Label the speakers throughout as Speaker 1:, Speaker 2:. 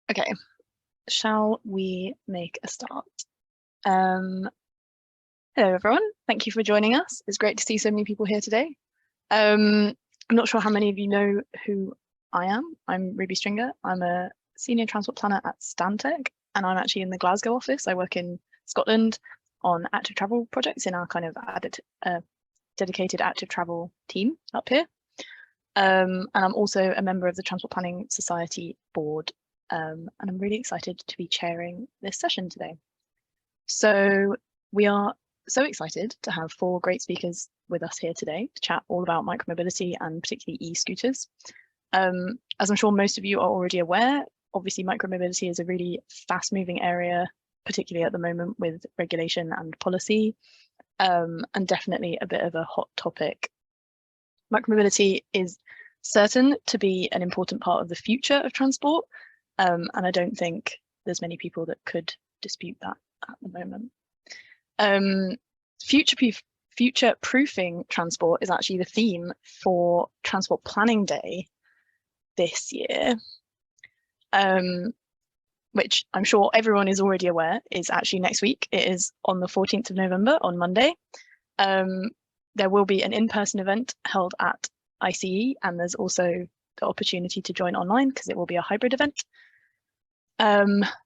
Speaker 1: Okay, shall we make a start? Hello everyone, thank you for joining us. It's great to see so many people here today. I'm not sure how many of you know who I am. I'm Ruby Stringer. I'm a senior transport planner at Stantec, and I'm actually in the Glasgow office. I work in Scotland on active travel projects in our kind of dedicated active travel team up here. And I'm also a member of the Transport Planning Society board, and I'm really excited to be chairing this session today. So we are so excited to have 4 great speakers with us here today to chat all about micromobility and particularly e-scooters. As I'm sure most of you are already aware, obviously micromobility is a really fast-moving area, particularly at the moment with regulation and policy, and definitely a bit of a hot topic. Micromobility is certain to be an important part of the future of transport, and I don't think there's many people that could dispute that at the moment. Future-proofing transport is actually the theme for Transport Planning Day this year, which I'm sure everyone is already aware is actually next week. It is on the 14th of November, on Monday. There will be an in-person event held at ICE, and there's also the opportunity to join online because it will be a hybrid event.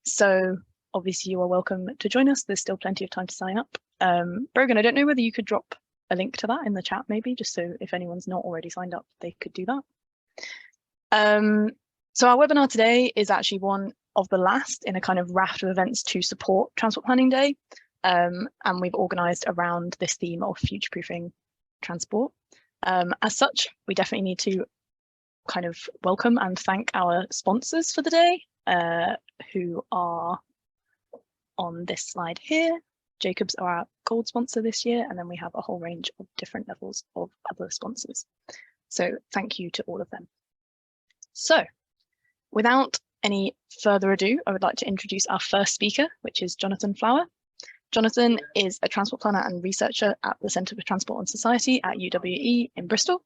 Speaker 1: So obviously you are welcome to join us. There's still plenty of time to sign up. Brogan, I don't know whether you could drop a link to that in the chat, maybe, just so if anyone's not already signed up, they could do that. So our webinar today is actually one of the last in a kind of raft of events to support Transport Planning Day. And we've organised around this theme of future-proofing transport. As such, we definitely need to kind of welcome and thank our sponsors for the day, who are on this slide here. Jacobs are our gold sponsor this year, and then we have a whole range of different levels of other sponsors. So thank you to all of them. So without any further ado, I would like to introduce our first speaker, which is Jonathan Flower. Jonathan is a transport planner and researcher at the Centre for Transport and Society at UWE in Bristol.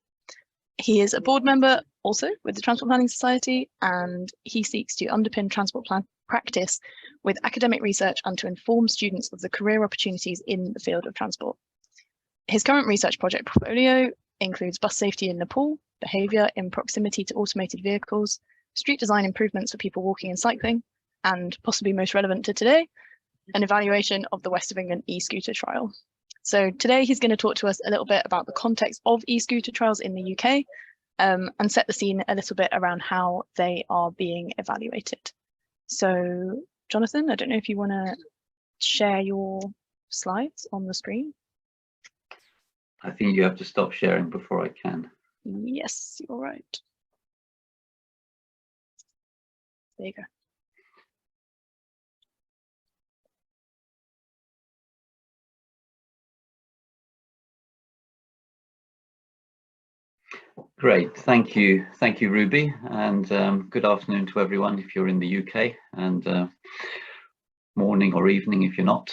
Speaker 1: He is a board member also with the Transport Planning Society, and he seeks to underpin transport plan practice with academic research and to inform students of the career opportunities in the field of transport. His current research project portfolio includes bus safety in Nepal, behaviour in proximity to automated vehicles, street design improvements for people walking and cycling, and possibly most relevant to today, an evaluation of the West of England e-scooter trial. So today he's going to talk to us a little bit about the context of e-scooter trials in the UK, and set the scene a little bit around how they are being evaluated. So Jonathan, I don't know if you want to share your slides on the screen.
Speaker 2: I think you have to stop sharing before I can.
Speaker 1: Yes, you're right. There you go.
Speaker 2: Great, thank you, Ruby, and good afternoon to everyone if you're in the UK, and morning or evening if you're not.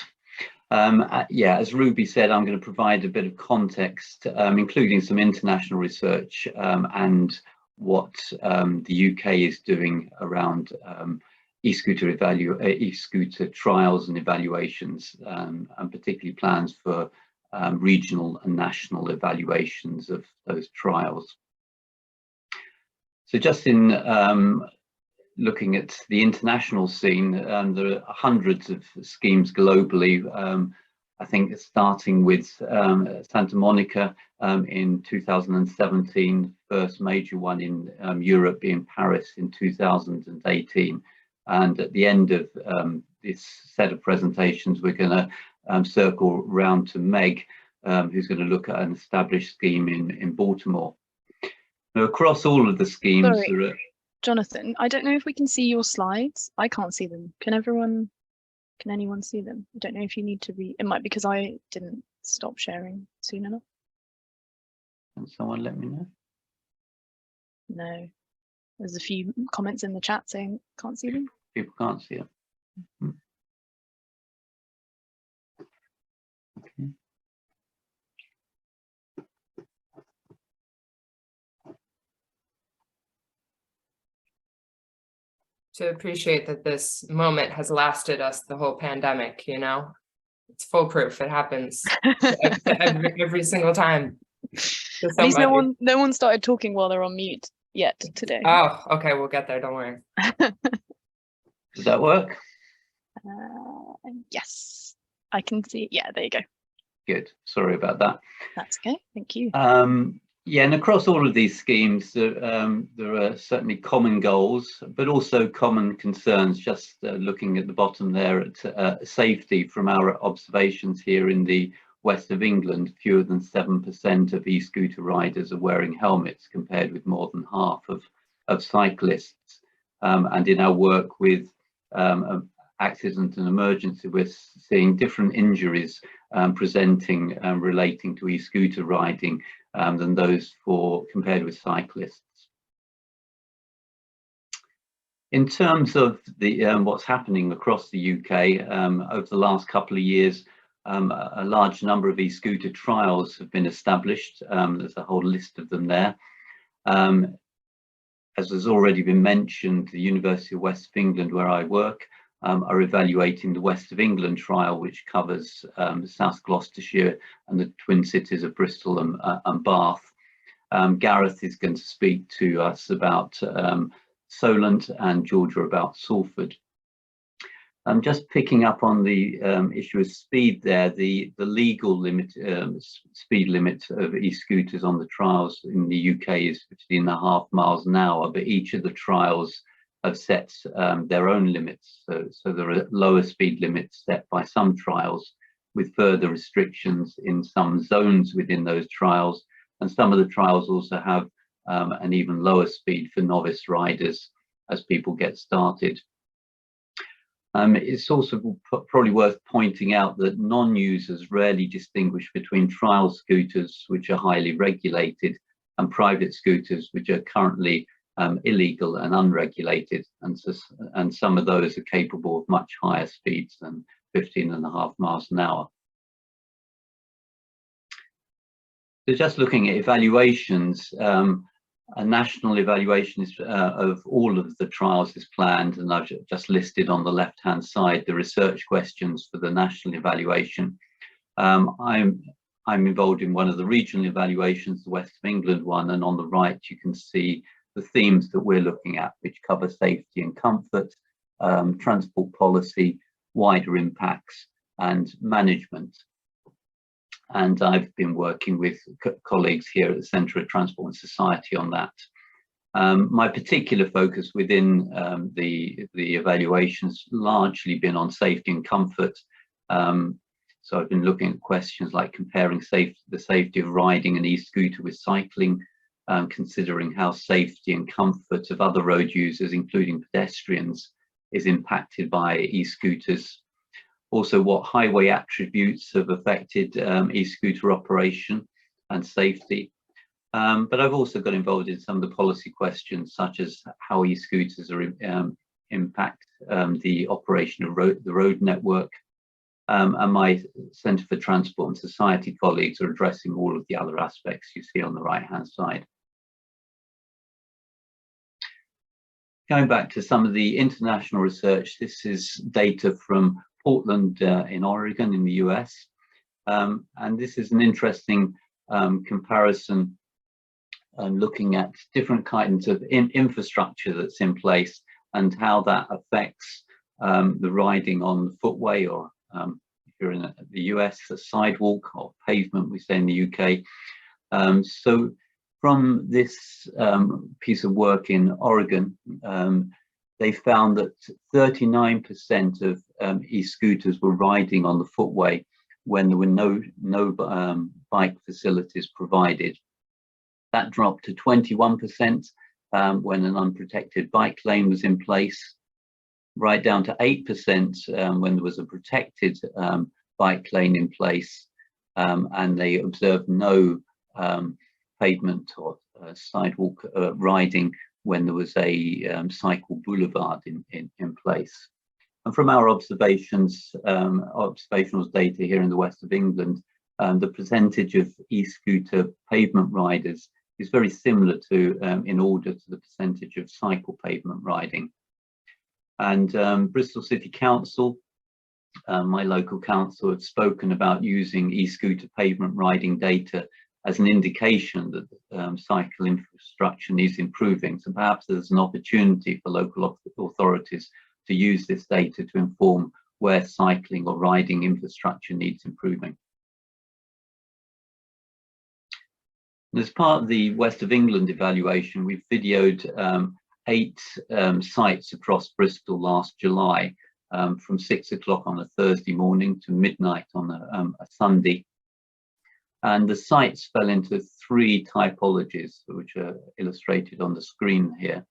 Speaker 2: Yeah, as Ruby said, I'm going to provide a bit of context, including some international research and what the UK is doing around e-scooter trials and evaluations, and particularly plans for regional and national evaluations of those trials. So just in looking at the international scene, there are hundreds of schemes globally. I think starting with Santa Monica in 2017, first major one in Europe being Paris in 2018. And at the end of this set of presentations, we're going to circle round to Meg, who's going to look at an established scheme in Baltimore. Now, across all of the schemes,
Speaker 1: sorry, Jonathan, I don't know if we can see your slides. I can't see them. Can anyone see them? I don't know if you need to read. It might be because I didn't stop sharing soon enough.
Speaker 2: Can someone let me know?
Speaker 1: No. There's a few comments in the chat saying can't see them.
Speaker 2: People can't see it. Okay.
Speaker 3: to appreciate that this moment has lasted us the whole pandemic, you know? It's foolproof. It happens every single time.
Speaker 1: At least no one started talking while they're on mute yet today.
Speaker 3: Oh, okay, we'll get there, don't worry.
Speaker 2: Does that work?
Speaker 1: Yes, I can see. Yeah, there you go.
Speaker 2: Good. Sorry about that.
Speaker 1: That's okay. Thank you.
Speaker 2: Yeah, and across all of these schemes, there are certainly common goals, but also common concerns. Just looking at the bottom there at safety, from our observations here in the west of England, fewer than 7% of e-scooter riders are wearing helmets, compared with more than half of cyclists. And in our work with accident and emergency, we're seeing different injuries presenting relating to e-scooter riding than those compared with cyclists. In terms of the what's happening across the UK over the last couple of years, a large number of e-scooter trials have been established. There's a whole list of them there. As has already been mentioned, the University of West of England, where I work, are evaluating the West of England trial, which covers South Gloucestershire and the twin cities of Bristol and Bath. Gareth is going to speak to us about Solent, and Georgia about Salford. Just picking up on the issue of speed there, the legal limit, speed limit of e-scooters on the trials in the UK is 15.5 miles an hour, but each of the trials have set their own limits. So there are lower speed limits set by some trials, with further restrictions in some zones within those trials. And some of the trials also have an even lower speed for novice riders as people get started. It's also probably worth pointing out that non-users rarely distinguish between trial scooters, which are highly regulated, and private scooters, which are currently illegal and unregulated, and some of those are capable of much higher speeds than 15.5 miles an hour. So just looking at evaluations, a national evaluation of all of the trials is planned, and I've just listed on the left-hand side the research questions for the national evaluation. I'm involved in one of the regional evaluations, the West of England one, and on the right you can see the themes that we're looking at, which cover safety and comfort, transport policy, wider impacts, and management. And I've been working with colleagues here at the Centre of Transport and Society on that. My particular focus within the evaluations largely been on safety and comfort. So I've been looking at questions like comparing the safety of riding an e-scooter with cycling, considering how safety and comfort of other road users, including pedestrians, is impacted by e-scooters. Also, what highway attributes have affected e-scooter operation and safety. But I've also got involved in some of the policy questions, such as how e-scooters impact the operation of the road network. And my Centre for Transport and Society colleagues are addressing all of the other aspects you see on the right-hand side. Going back to some of the international research, this is data from Portland in Oregon in the US. And this is an interesting comparison looking at different kinds of infrastructure that's in place and how that affects the riding on the footway, or if you're in the US, a sidewalk or pavement, we say in the UK. So from this piece of work in Oregon, they found that 39% of e-scooters were riding on the footway when there were no bike facilities provided. That dropped to 21% when an unprotected bike lane was in place, right down to 8% when there was a protected bike lane in place, and they observed no pavement or sidewalk riding when there was a cycle boulevard in place. And from our observations, observational data here in the west of England, the percentage of e-scooter pavement riders is very similar to in order to the percentage of cycle pavement riding. And Bristol City Council, my local council, have spoken about using e-scooter pavement riding data as an indication that cycle infrastructure needs improving. So perhaps there's an opportunity for local authorities to use this data to inform where cycling or riding infrastructure needs improving. And as part of the West of England evaluation, we've videoed 8 sites across Bristol last July, from 6 o'clock on a Thursday morning to midnight on a Sunday. And the sites fell into 3 typologies, which are illustrated on the screen here.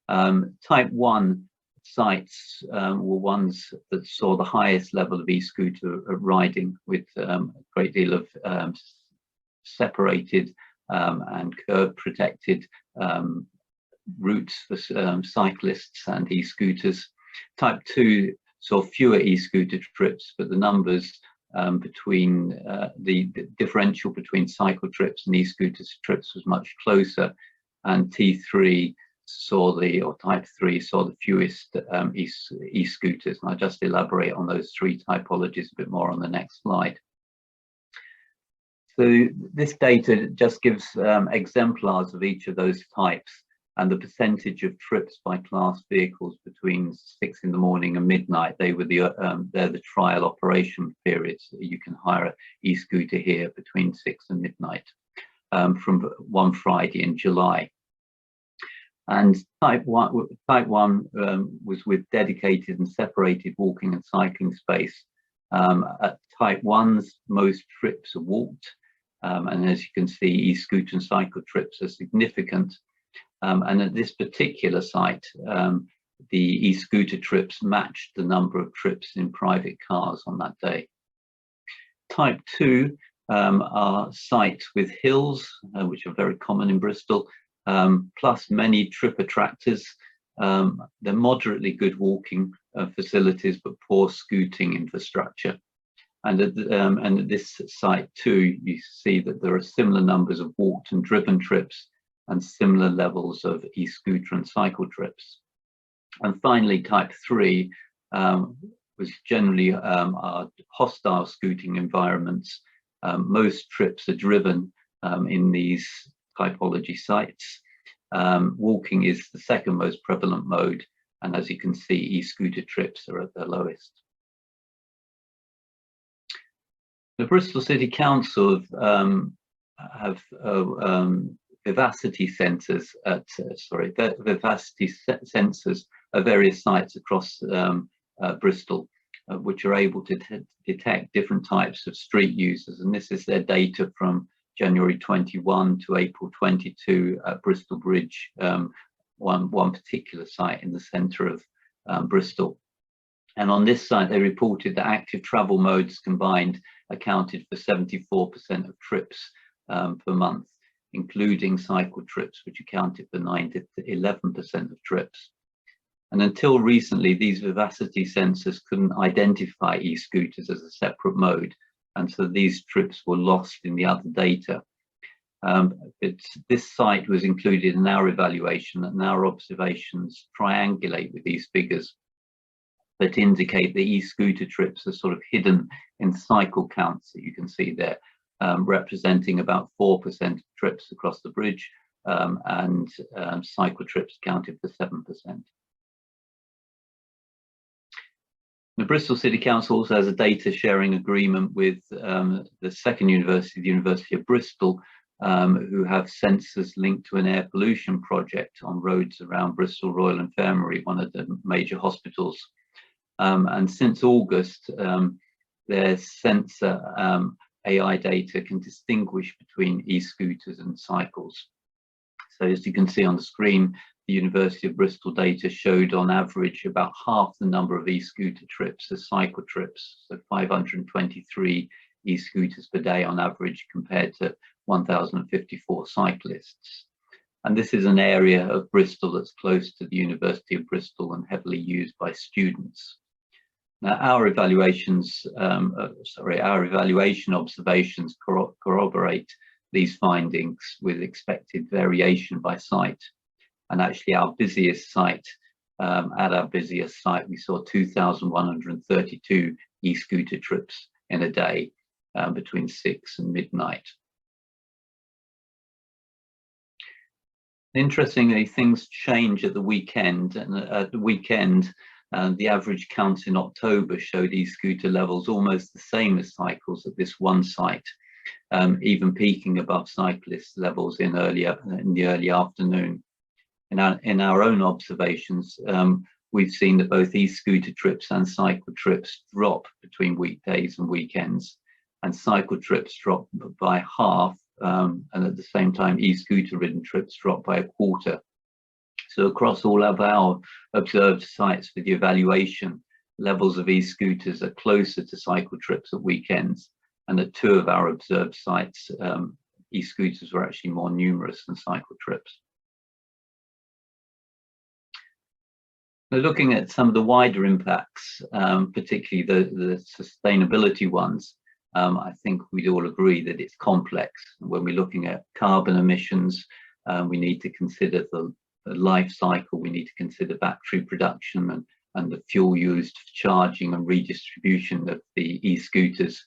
Speaker 2: Type 1 sites were ones that saw the highest level of e-scooter riding, with a great deal of separated and curb protected routes for cyclists and e-scooters. Type 2 saw fewer e-scooter trips, but the numbers between the differential between cycle trips and e-scooter trips was much closer. And T3 saw or type 3 saw the fewest e-scooters. And I'll just elaborate on those 3 typologies a bit more on the next slide. So this data just gives exemplars of each of those types and the percentage of trips by class vehicles between 6 in the morning and midnight. They're the trial operation periods. You can hire an e-scooter here between 6 and midnight from one Friday in July. And type 1 was with dedicated and separated walking and cycling space. At type 1's, most trips are walked. And as you can see, e-scooter and cycle trips are significant. And at this particular site, the e-scooter trips matched the number of trips in private cars on that day. Type 2 are sites with hills, which are very common in Bristol, plus many trip attractors. They're moderately good walking facilities, but poor scooting infrastructure. And at this site too, you see that there are similar numbers of walked and driven trips and similar levels of e-scooter and cycle trips. And finally, type 3 was generally hostile scooting environments. Most trips are driven in these typology sites. Walking is the second most prevalent mode, and as you can see, e-scooter trips are at their lowest. The Bristol City Council have vivacity sensors at various sites across Bristol, which are able to detect different types of street users, and this is their data from January 21 to April 22 at Bristol Bridge, one particular site in the centre of Bristol. And on this site, they reported that active travel modes combined accounted for 74% of trips per month, including cycle trips, which accounted for 9 to 11% of trips. And until recently, these vivacity sensors couldn't identify e-scooters as a separate mode, and so these trips were lost in the other data. This site was included in our evaluation, and our observations triangulate with these figures that indicate the e-scooter trips are sort of hidden in cycle counts that you can see there, representing about 4% of trips across the bridge, and cycle trips accounted for 7%. The Bristol City Council also has a data sharing agreement with the second university, the University of Bristol, who have sensors linked to an air pollution project on roads around Bristol Royal Infirmary, one of the major hospitals. And since August, their sensor AI data can distinguish between e-scooters and cycles. So as you can see on the screen, the University of Bristol data showed on average about half the number of e-scooter trips as cycle trips, so 523 e-scooters per day on average compared to 1,054 cyclists. And this is an area of Bristol that's close to the University of Bristol and heavily used by students. Now, our evaluation observations corroborate these findings with expected variation by site. And actually our busiest site at our busiest site, we saw 2,132 e-scooter trips in a day between 6 and midnight. Interestingly, things change at the weekend, and at the weekend, the average count in October showed e-scooter levels almost the same as cycles at this one site, even peaking above cyclist levels in the early afternoon. In our own observations, we've seen that both e-scooter trips and cycle trips drop between weekdays and weekends, and cycle trips drop by half, and at the same time e-scooter ridden trips drop by a quarter. So across all of our observed sites for the evaluation, levels of e-scooters are closer to cycle trips at weekends, and at 2 of our observed sites, e-scooters were actually more numerous than cycle trips. Now, looking at some of the wider impacts, particularly the sustainability ones, I think we'd all agree that it's complex. When we're looking at carbon emissions, we need to consider the life cycle, we need to consider battery production and the fuel used for charging and redistribution of the e-scooters.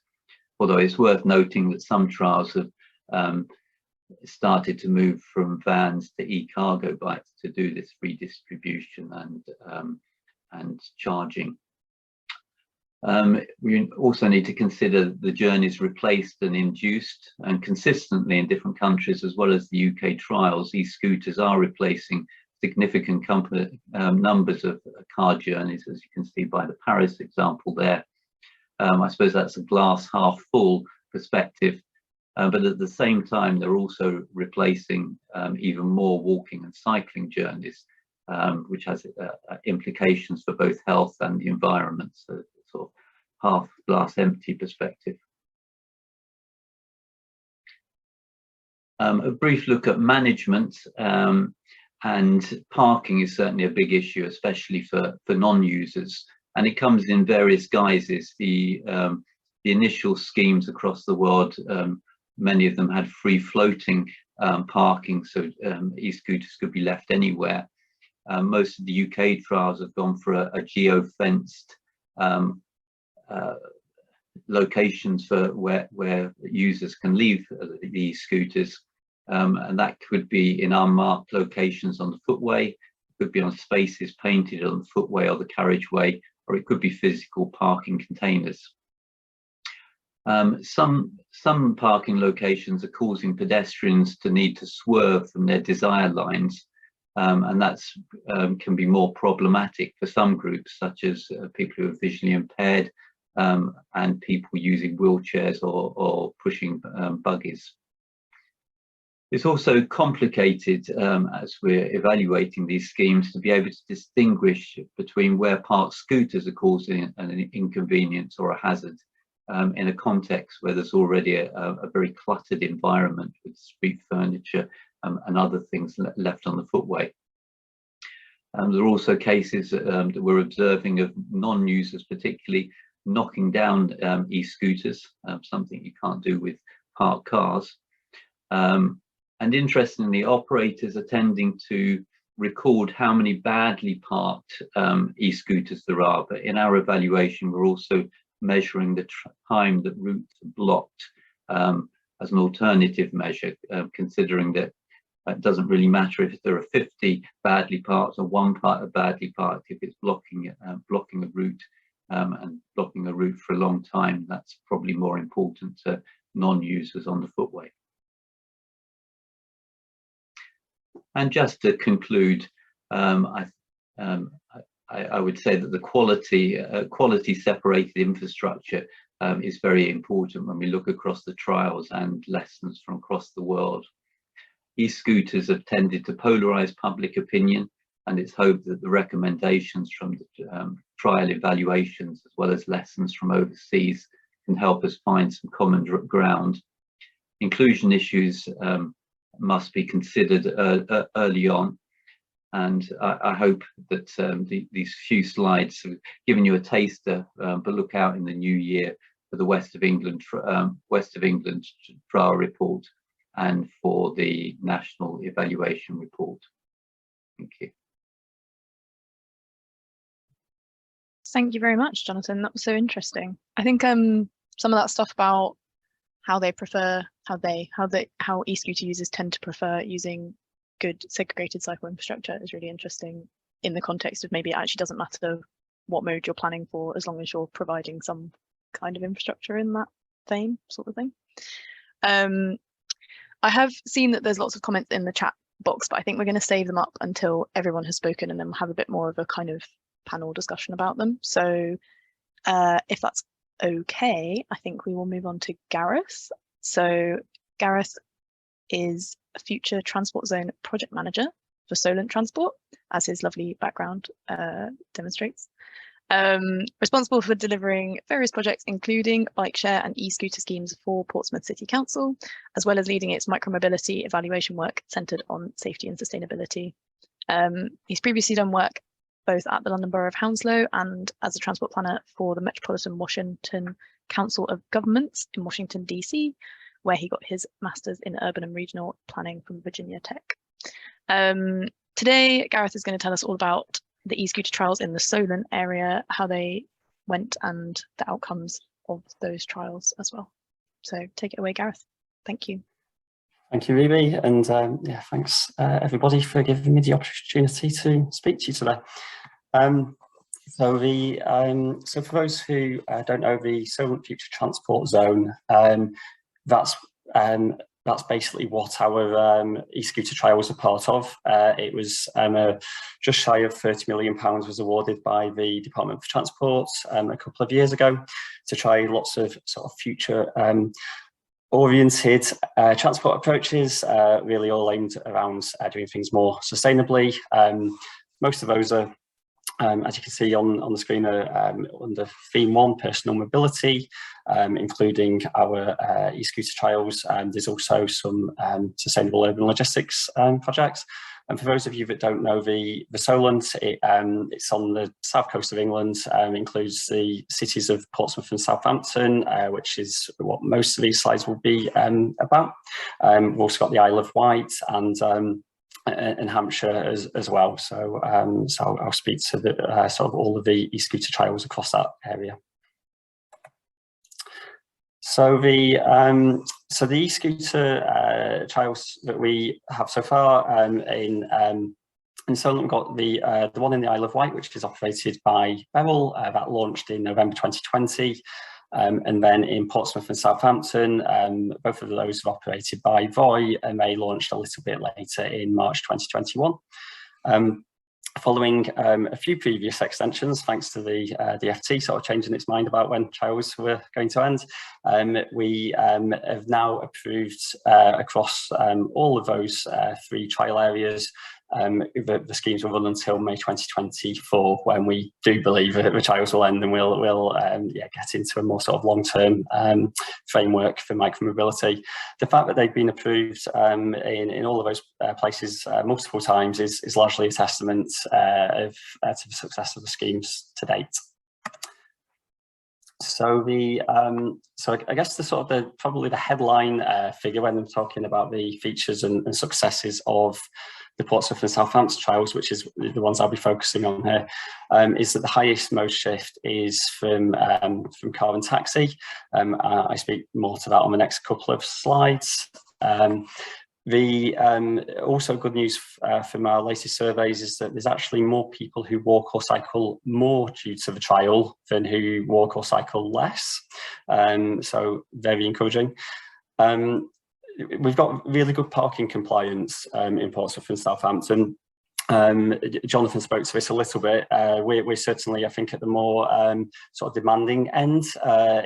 Speaker 2: Although it's worth noting that some trials have started to move from vans to e-cargo bikes to do this redistribution and charging. We also need to consider the journeys replaced and induced, and consistently in different countries, as well as the UK trials, e-scooters are replacing significant numbers of car journeys, as you can see by the Paris example there. I suppose that's a glass half full perspective, but at the same time, they're also replacing even more walking and cycling journeys, which has implications for both health and the environment. So sort of half glass empty perspective. A brief look at management, and parking is certainly a big issue, especially for non-users, and it comes in various guises. The initial schemes across the world, many of them had free floating parking, so e-scooters could be left anywhere. Most of the UK trials have gone for a geo-fenced locations for where users can leave the e-scooters, and that could be in unmarked locations on the footway, it could be on spaces painted on the footway or the carriageway, or it could be physical parking containers. Some parking locations are causing pedestrians to need to swerve from their desired lines, and that's can be more problematic for some groups, such as people who are visually impaired and people using wheelchairs or pushing buggies. It's also complicated as we're evaluating these schemes to be able to distinguish between where parked scooters are causing an inconvenience or a hazard in a context where there's already a very cluttered environment with street furniture and other things left on the footway. There are also cases that we're observing of non-users particularly knocking down e-scooters, something you can't do with parked cars. And interestingly, operators are tending to record how many badly parked e-scooters there are, but in our evaluation we're also measuring the time that routes are blocked as an alternative measure, considering that it doesn't really matter if there are 50 badly parked or one part of badly parked. If it's blocking a route and blocking a route for a long time, that's probably more important to non-users on the footway. And just to conclude, I would say that the quality separated infrastructure is very important when we look across the trials and lessons from across the world. E-scooters have tended to polarize public opinion, and it's hoped that the recommendations from the trial evaluations, as well as lessons from overseas, can help us find some common ground. Inclusion issues must be considered early on, and I hope that these few slides have given you a taster, but look out in the new year for the West of England trial report and for the national evaluation report. Thank you.
Speaker 1: Thank you very much, Jonathan. That was so interesting. I think some of that stuff about how they prefer, how e-scooter users tend to prefer using good segregated cycle infrastructure is really interesting in the context of maybe it actually doesn't matter what mode you're planning for, as long as you're providing some kind of infrastructure in that vein, sort of thing. I have seen that there's lots of comments in the chat box, but I think we're going to save them up until everyone has spoken, and then we'll have a bit more of a kind of panel discussion about them. So if that's okay, I think we will move on to Gareth. So Gareth is a future transport zone project manager for Solent Transport, as his lovely background demonstrates. Responsible for delivering various projects, including bike share and e-scooter schemes for Portsmouth City Council, as well as leading its micromobility evaluation work centred on safety and sustainability. He's previously done work both at the London Borough of Hounslow and as a transport planner for the Metropolitan Washington Council of Governments in Washington, DC, where he got his Masters in Urban and Regional Planning from Virginia Tech. Today, Gareth is going to tell us all about the e-scooter trials in the Solent area, how they went and the outcomes of those trials as well. So take it away, Gareth. Thank you.
Speaker 4: Thank you, Ruby, and yeah, thanks everybody for giving me the opportunity to speak to you today. So for those who don't know, the Solent Future Transport Zone, that's basically what our e-scooter trial was a part of. It was just shy of £30 million was awarded by the Department for Transport a couple of years ago to try lots of sort of future oriented transport approaches, really all aimed around doing things more sustainably. Most of those are, as you can see on the screen, are under Theme 1, Personal Mobility, including our e-scooter trials. There's also some sustainable urban logistics projects. And for those of you that don't know the Solent, it's on the south coast of England, includes the cities of Portsmouth and Southampton, which is what most of these slides will be about. We've also got the Isle of Wight and Hampshire as well. So, I'll speak to the sort of all of the e-scooter trials across that area. So the e-scooter trials that we have so far in Solent, we've got the one in the Isle of Wight, which is operated by Beryl, that launched in November 2020. And then in Portsmouth and Southampton, both of those are operated by Voi, and they launched a little bit later in March 2021. Following a few previous extensions, thanks to the FT sort of changing its mind about when trials were going to end, we have now approved across all of those 3 trial areas. The schemes will run until May 2024, when we do believe that the trials will end, and we'll get into a more sort of long-term framework for micromobility. The fact that they've been approved in all of those places multiple times is largely a testament to the success of the schemes to date. So I guess probably the headline figure when I'm talking about the features and successes of the Portsmouth and Southampton trials, which is the ones I'll be focusing on here, is that the highest mode shift is from car and taxi. I speak more to that on the next couple of slides. Also good news from our latest surveys is that there's actually more people who walk or cycle more due to the trial than who walk or cycle less. So very encouraging. We've got really good parking compliance in Portsmouth and Southampton. Jonathan spoke to this a little bit. We're certainly, I think, at the more sort of demanding end.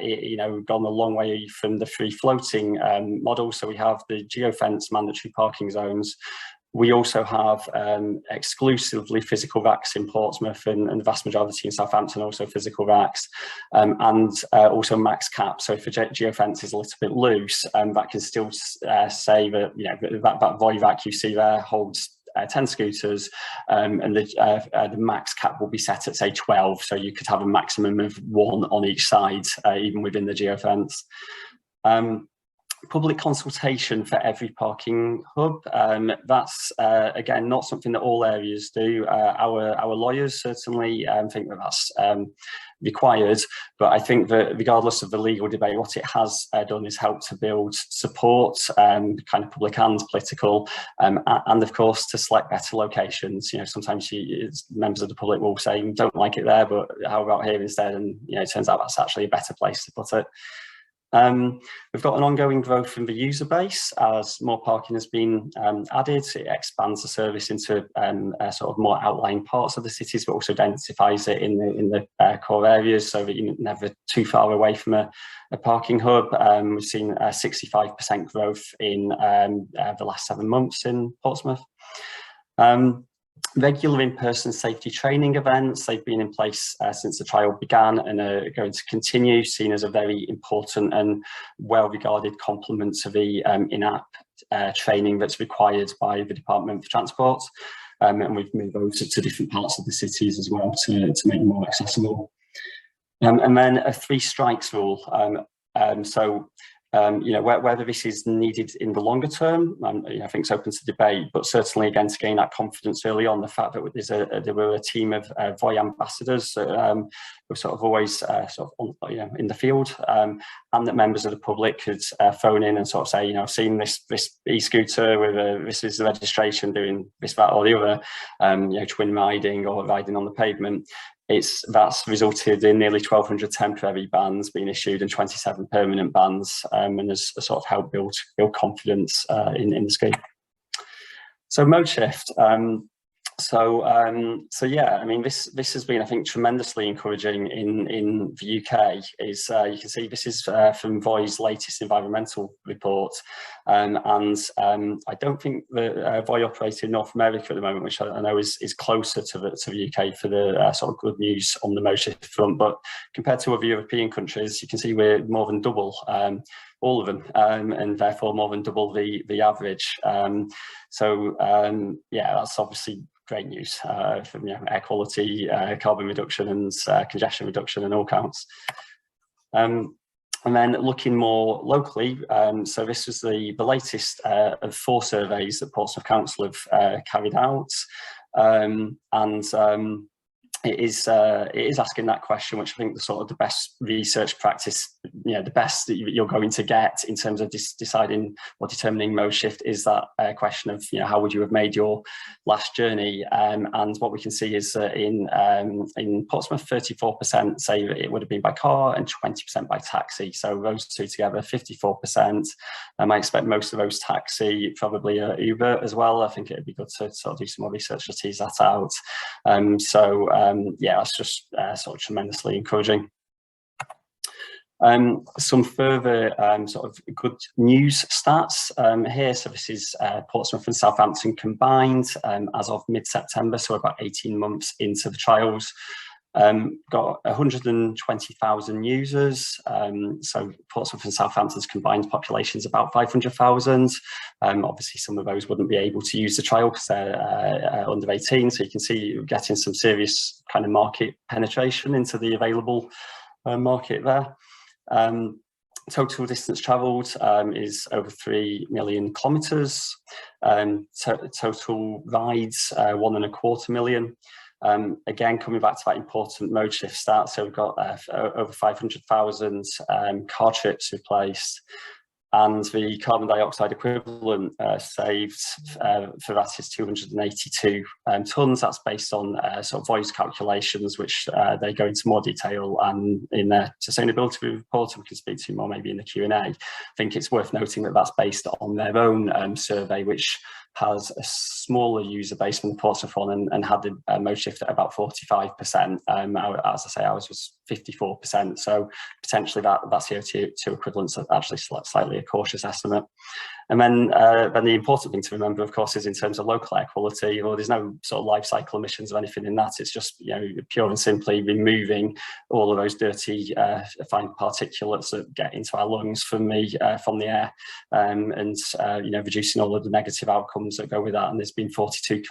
Speaker 4: We've gone a long way from the free floating model. So we have the geofence mandatory parking zones. We also have exclusively physical racks in Portsmouth, and the vast majority in Southampton also physical racks, and also max cap. So if a geofence is a little bit loose, that can still say that that Voi rack you see there holds 10 scooters, and the max cap will be set at say 12. So you could have a maximum of 1 on each side, even within the geofence. public consultation for every parking hub. That's again not something that all areas do. Our lawyers certainly think that that's required, but I think that regardless of the legal debate, what it has done is help to build support, kind of public and political, and of course to select better locations. You know, sometimes members of the public will say don't like it there, but how about here instead? And you know, it turns out that's actually a better place to put it. We've got an ongoing growth in the user base as more parking has been added. It expands the service into sort of more outlying parts of the cities, but also densifies it in the core areas so that you're never too far away from a parking hub. We've seen 65% growth in the last 7 months in Portsmouth. Regular in-person safety training events, they've been in place since the trial began and are going to continue, seen as a very important and well-regarded complement to the in-app training that's required by the Department for Transport. And we've moved those to different parts of the cities as well to make them more accessible. And then a 3 strikes rule. You know, whether this is needed in the longer term, you know, I think it's open to debate, but certainly again to gain that confidence early on, the fact that there were a team of VOI ambassadors who were sort of always you know, in the field, and that members of the public could phone in and sort of say, you know, I've seen this e-scooter with this is the registration doing this, that or the other, you know, twin riding or riding on the pavement. That's resulted in nearly 1,200 temporary bans being issued and 27 permanent bans, and has sort of helped build confidence in the scheme. So mode shift. So yeah, I mean, this has been, I think, tremendously encouraging in the UK. You can see this is from VOI's latest environmental report, and I don't think that VOI operate in North America at the moment, which I know is closer to the UK for the sort of good news on the mode shift front. But compared to other European countries, you can see we're more than double all of them, and therefore more than double the average. Yeah, that's obviously great news for, you know, air quality, carbon reduction and congestion reduction and all counts. And then looking more locally, so this was the latest of 4 surveys that Portsmouth Council have carried out, it is asking that question, which I think the best research practice, you know, the best that you're going to get in terms of deciding or determining mode shift is that question of, you know, how would you have made your last journey? And what we can see is that in Portsmouth, 34% say it would have been by car and 20% by taxi. So those two together, 54%. I expect most of those taxi, probably Uber as well. I think it'd be good to sort of do some more research to tease that out. Yeah, that's just sort of tremendously encouraging. Some further sort of good news stats here. So this is Portsmouth and Southampton combined as of mid-September, so about 18 months into the trials. Got 120,000 users. So Portsmouth and Southampton's combined population is about 500,000. Obviously, some of those wouldn't be able to use the trial because they're under 18. So you can see you're getting some serious kind of market penetration into the available market there. Total distance travelled is over 3 million kilometres. Total rides 1.25 million. Again, coming back to that important mode shift start, so we've got over 500,000 car trips replaced, and the carbon dioxide equivalent saved for that is 282 tonnes. That's based on sort of VOI's calculations, which they go into more detail and in their sustainability report, we can speak to more maybe in the Q&A. I think it's worth noting that that's based on their own survey, which has a smaller user base than the Portsmouth one and had the mode shift at about 45%. As I say, ours was 54%. So potentially that CO2 equivalence is actually slightly a cautious estimate. And then the important thing to remember, of course, is in terms of local air quality, well, there's no sort of life cycle emissions or anything in that. It's just, you know, pure and simply removing all of those dirty fine particulates that get into our lungs from the air, and you know, reducing all of the negative outcomes that go with that. And there's been 42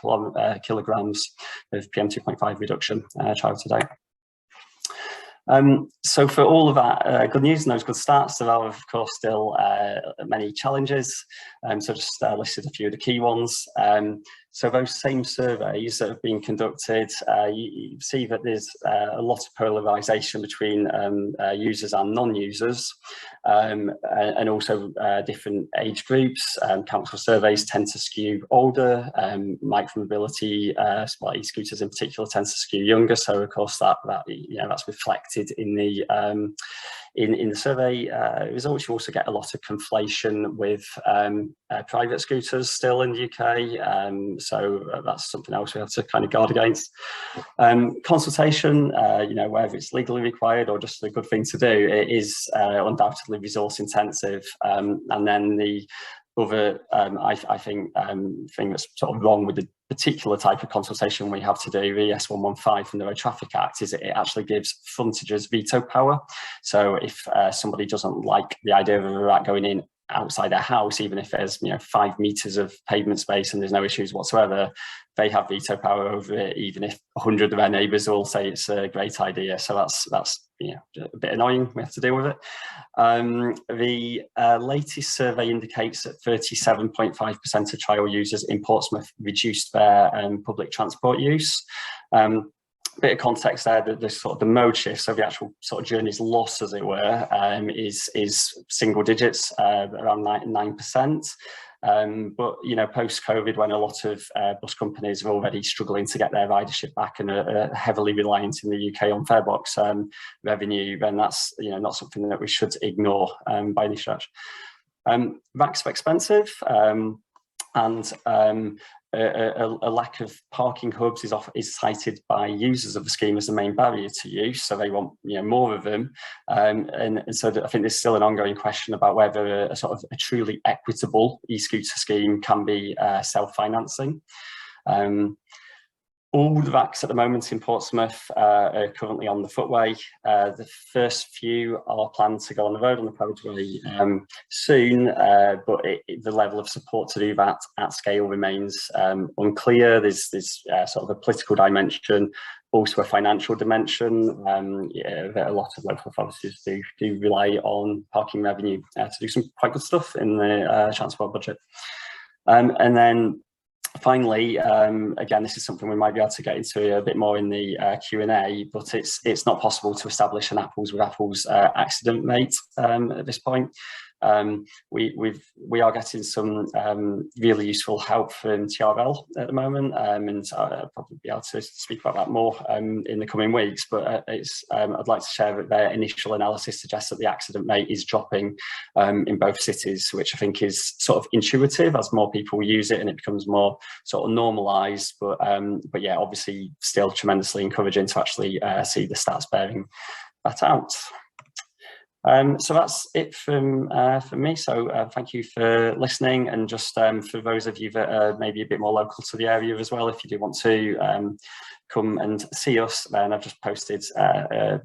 Speaker 4: kilograms of PM2.5 reduction trial to date. So for all of that good news and those good starts, there are of course still many challenges. So just listed a few of the key ones. So those same surveys that have been conducted, you see that there's a lot of polarisation between users and non-users, and also different age groups. Council surveys tend to skew older. Micromobility, well, e-scooters in particular, tend to skew younger. So of course that's reflected in the survey. Results, you also get a lot of conflation with private scooters still in the UK. So that's something else we have to kind of guard against. Consultation, whether it's legally required or just a good thing to do, it is undoubtedly resource intensive. And then the other, I think, thing that's sort of wrong with the particular type of consultation we have to do, the S115 from the Road Traffic Act, is it actually gives frontages veto power. So if somebody doesn't like the idea of a rat going in outside their house, even if there's 5 meters of pavement space and there's no issues whatsoever, they have veto power over it, even if 100 of their neighbours all say it's a great idea. So that's a bit annoying. We have to deal with it. The latest survey indicates that 37.5% of trial users in Portsmouth reduced their public transport use. Bit of context there, the sort of the mode shift, so the actual sort of journey's loss, as it were, is single digits, around 9%. But post-COVID, when a lot of bus companies are already struggling to get their ridership back and are heavily reliant in the UK on farebox revenue, then that's not something that we should ignore by any stretch. RACs are expensive, and a lack of parking hubs is cited by users of the scheme as the main barrier to use, so they want more of them, and so I think there's still an ongoing question about whether a sort of a truly equitable e-scooter scheme can be self-financing. All the RACs at the moment in Portsmouth are currently on the footway. The first few are planned to go on the road on the carriageway soon, but the level of support to do that at scale remains unclear. There's sort of a political dimension, also a financial dimension. A lot of local authorities do rely on parking revenue to do some quite good stuff in the transport budget. And then finally, again, this is something we might be able to get into a bit more in the Q&A, but it's not possible to establish an apples with apples accident rate at this point. We are getting some really useful help from TRL at the moment, and I'll probably be able to speak about that more in the coming weeks. But I'd like to share that their initial analysis suggests that the accident rate is dropping in both cities, which I think is sort of intuitive as more people use it and it becomes more sort of normalised. But yeah, obviously still tremendously encouraging to actually see the stats bearing that out. So that's it from me. So thank you for listening, and just for those of you that are maybe a bit more local to the area as well, if you do want to come and see us, then I've just posted our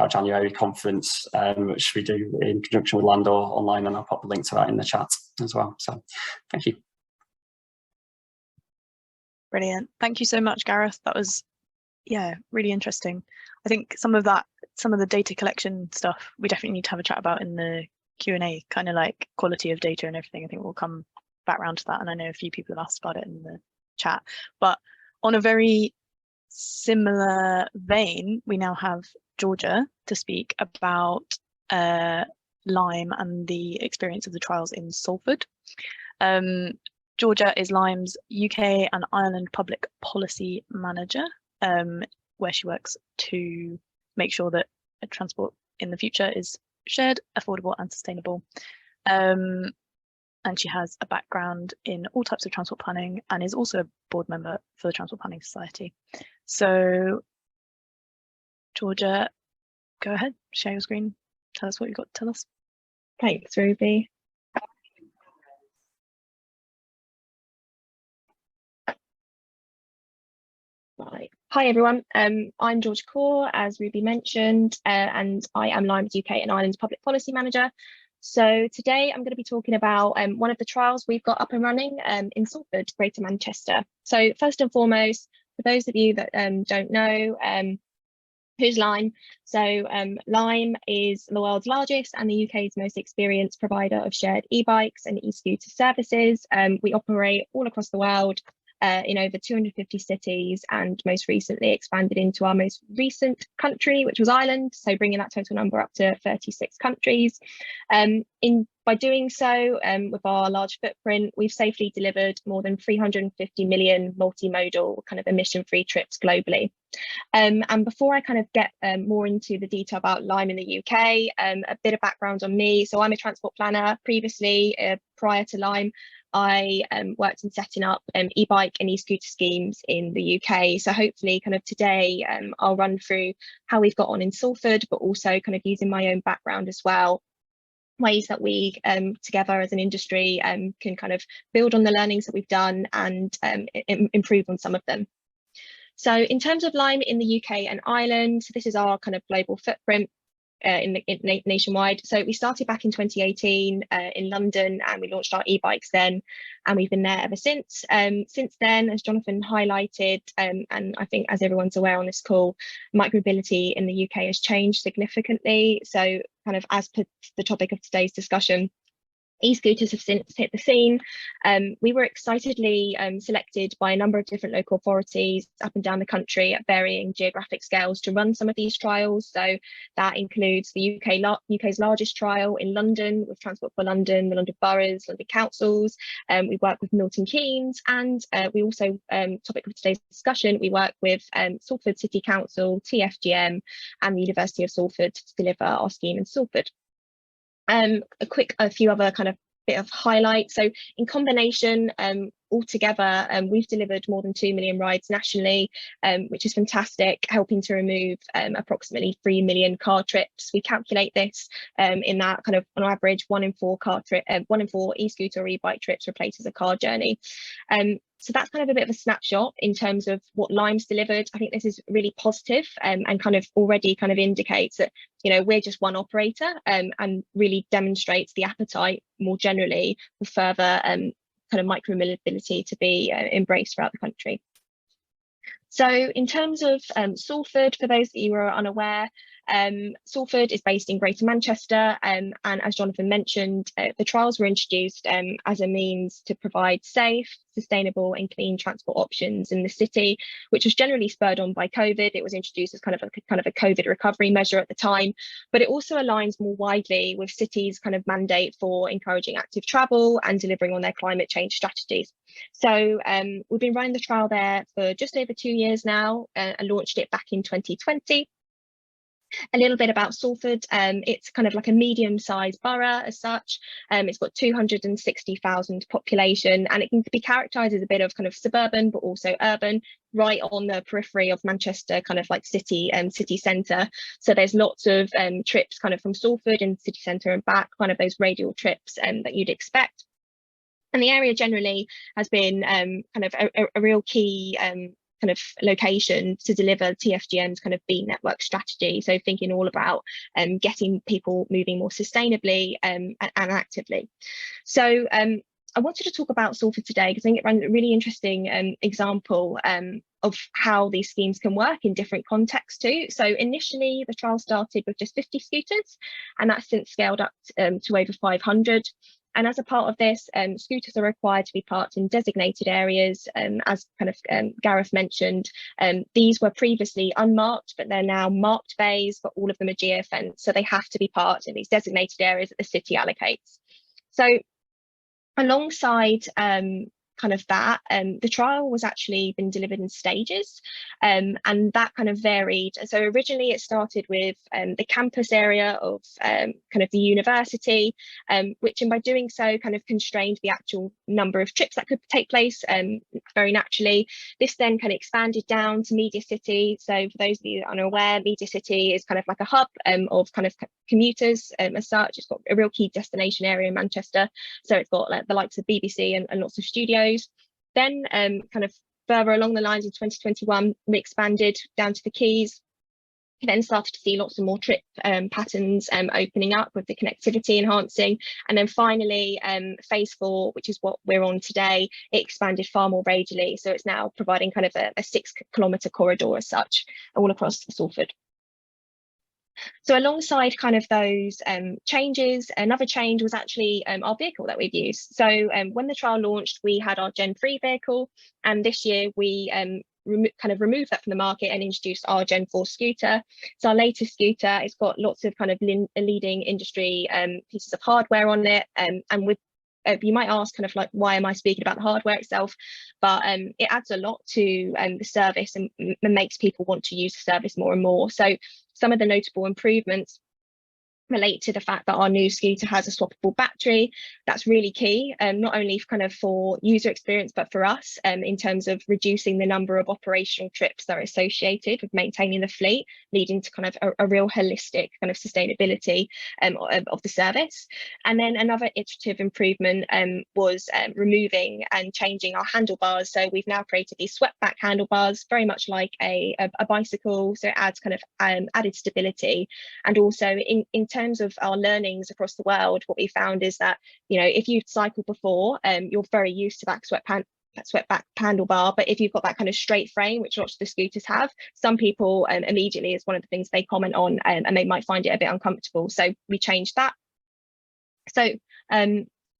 Speaker 4: January conference, which we do in conjunction with Landor online, and I'll pop the link to that in the chat as well. So thank you.
Speaker 1: Brilliant. Thank you so much, Gareth. That was, really interesting. I think some of the data collection stuff we definitely need to have a chat about in the Q&A, kind of like quality of data and everything. I think we'll come back around to that, and I know a few people have asked about it in the chat. But on a very similar vein, we now have Georgia to speak about Lime and the experience of the trials in Salford. Georgia is Lime's UK and Ireland Public Policy Manager, where she works to make sure that transport in the future is shared, affordable and sustainable. And she has a background in all types of transport planning and is also a board member for the Transport Planning Society. So, Georgia, go ahead, share your screen, tell us what you've got to tell us.
Speaker 5: Thanks, Ruby. Right. Hi everyone, I'm Georgia Core, as Ruby mentioned, and I am Lime's UK and Ireland's Public Policy Manager. So today I'm going to be talking about one of the trials we've got up and running in Salford, Greater Manchester. So first and foremost, for those of you that don't know, Who's Lime? So Lime is the world's largest and the UK's most experienced provider of shared e-bikes and e-scooter services. We operate all across the world in over 250 cities, and most recently expanded into our most recent country, which was Ireland, so bringing that total number up to 36 countries. By doing so, with our large footprint, we've safely delivered more than 350 million multimodal kind of emission-free trips globally. And before I kind of get more into the detail about Lime in the UK, a bit of background on me. So I'm a transport planner. Previously, prior to Lime, I worked in setting up e-bike and e-scooter schemes in the UK. So hopefully kind of today, I'll run through how we've got on in Salford, but also kind of using my own background as well, ways that we together as an industry can kind of build on the learnings that we've done and improve on some of them. So in terms of Lime in the UK and Ireland, this is our kind of global footprint nationwide. So we started back in 2018 in London, and we launched our e-bikes then, and we've been there ever since. Since then, as Jonathan highlighted, and I think as everyone's aware on this call, micromobility in the UK has changed significantly. So kind of as per the topic of today's discussion, e-scooters have since hit the scene. We were excitedly selected by a number of different local authorities up and down the country at varying geographic scales to run some of these trials. So that includes the UK's largest trial in London with Transport for London, the London boroughs, London councils. We work with Milton Keynes, and we also, topic of today's discussion, we work with Salford City Council, TFGM, and the University of Salford to deliver our scheme in Salford. A few other kind of bit of highlights. So in combination, altogether, we've delivered more than 2 million rides nationally, which is fantastic, helping to remove approximately 3 million car trips. We calculate this in that kind of on average 1 in 4 e-scooter or e-bike trips replaces a car journey. So that's kind of a bit of a snapshot in terms of what Lime's delivered. I think this is really positive, and kind of already kind of indicates that, you know, we're just one operator, and really demonstrates the appetite more generally for further kind of micromobility to be embraced throughout the country. So in terms of Salford, for those that you are unaware, Salford is based in Greater Manchester, and as Jonathan mentioned, the trials were introduced as a means to provide safe, sustainable and clean transport options in the city, which was generally spurred on by COVID. It was introduced as kind of a COVID recovery measure at the time, but it also aligns more widely with cities' kind of mandate for encouraging active travel and delivering on their climate change strategies. So we've been running the trial there for just over 2 years now, and launched it back in 2020. A little bit about Salford. It's kind of like a medium-sized borough as such. It's got 260,000 population, and it can be characterised as a bit of kind of suburban but also urban, right on the periphery of Manchester, kind of like city centre. So there's lots of trips kind of from Salford and city centre and back, kind of those radial trips that you'd expect. And the area generally has been kind of a real key kind of location to deliver TFGM's kind of B network strategy. So thinking all about getting people moving more sustainably and actively. So I wanted to talk about Salford today because I think it runs a really interesting example of how these schemes can work in different contexts too. So initially the trial started with just 50 scooters, and that's since scaled up to over 500. And as a part of this, scooters are required to be parked in designated areas, as kind of Gareth mentioned. These were previously unmarked, but they're now marked bays, but all of them are geofenced, so they have to be parked in these designated areas that the city allocates. So alongside kind of that, the trial was actually been delivered in stages, and that kind of varied. So originally it started with the campus area of kind of the university, which, and by doing so, kind of constrained the actual number of trips that could take place very naturally. This then kind of expanded down to Media City. So for those of you that are unaware, Media City is kind of like a hub of kind of commuters as such. It's got a real key destination area in Manchester. So it's got like the likes of BBC and lots of studios. Then kind of further along the lines in 2021, we expanded down to the Quays. We then started to see lots of more trip patterns opening up with the connectivity enhancing. And then finally, phase 4, which is what we're on today, it expanded far more radially. So it's now providing kind of a 6-kilometre corridor as such, all across Salford. So alongside kind of those changes, another change was actually our vehicle that we've used. So when the trial launched, we had our Gen 3 vehicle, and this year we kind of removed that from the market and introduced our Gen 4 scooter. So our latest scooter, it's got lots of kind of leading industry pieces of hardware on it, and with you might ask kind of like, why am I speaking about the hardware itself? But it adds a lot to the service and makes people want to use the service more and more. So some of the notable improvements relate to the fact that our new scooter has a swappable battery. That's really key, not only kind of for user experience, but for us in terms of reducing the number of operational trips that are associated with maintaining the fleet, leading to kind of a real holistic kind of sustainability of the service. And then another iterative improvement was removing and changing our handlebars. So we've now created these swept back handlebars, very much like a bicycle. So it adds kind of added stability. And also in terms of our learnings across the world, what we found is that, you know, if you've cycled before, you're very used to that swept back handlebar, but if you've got that kind of straight frame, which lots of the scooters have, some people immediately is one of the things they comment on, and they might find it a bit uncomfortable. So we changed that. So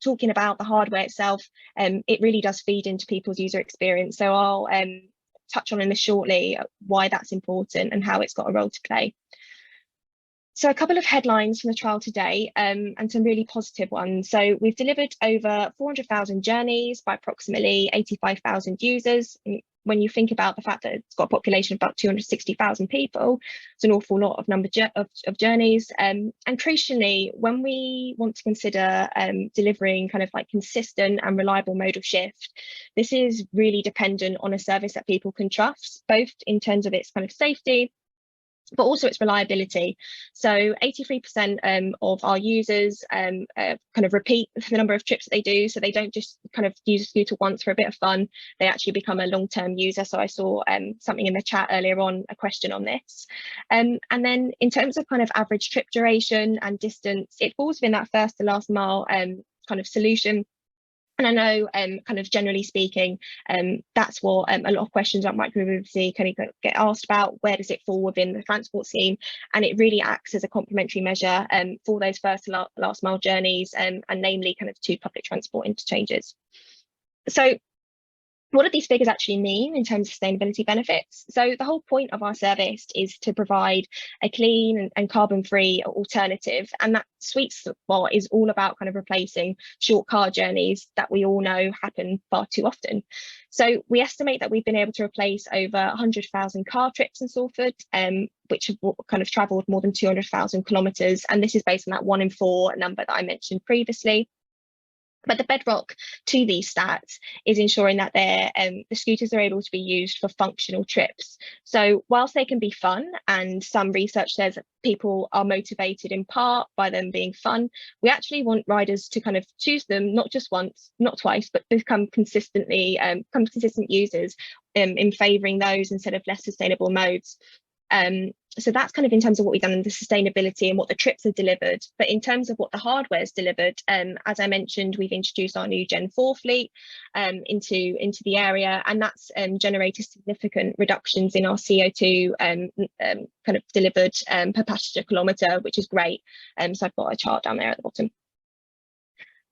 Speaker 5: talking about the hardware itself, it really does feed into people's user experience. So I'll touch on in this shortly why that's important and how it's got a role to play. So a couple of headlines from the trial today, and some really positive ones. So we've delivered over 400,000 journeys by approximately 85,000 users. And when you think about the fact that it's got a population of about 260,000 people, it's an awful lot of journeys. And crucially, when we want to consider delivering kind of like consistent and reliable modal shift, this is really dependent on a service that people can trust, both in terms of its kind of safety, but also its reliability. So 83% of our users kind of repeat the number of trips that they do. So they don't just kind of use a scooter once for a bit of fun, they actually become a long-term user. So I saw something in the chat earlier on, a question on this. And then in terms of kind of average trip duration and distance, it falls within that first to last mile kind of solution. And I know, kind of generally speaking, that's what a lot of questions about micromobility kind of get asked about. Where does it fall within the transport scheme? And it really acts as a complementary measure for those first to last mile journeys, and namely kind of to public transport interchanges. So what do these figures actually mean in terms of sustainability benefits? So the whole point of our service is to provide a clean and carbon-free alternative, and that sweet spot is all about kind of replacing short car journeys that we all know happen far too often. So we estimate that we've been able to replace over 100,000 car trips in Salford, which have kind of travelled more than 200,000 kilometres, and this is based on that 1 in 4 number that I mentioned previously. But the bedrock to these stats is ensuring that the scooters are able to be used for functional trips. So whilst they can be fun, and some research says that people are motivated in part by them being fun, we actually want riders to kind of choose them not just once, not twice, but become consistent users in favouring those instead of less sustainable modes. So that's kind of in terms of what we've done in the sustainability and what the trips have delivered. But in terms of what the hardware has delivered, as I mentioned, we've introduced our new Gen 4 fleet into the area, and that's generated significant reductions in our CO2 kind of delivered per passenger kilometre, which is great. So I've got a chart down there at the bottom.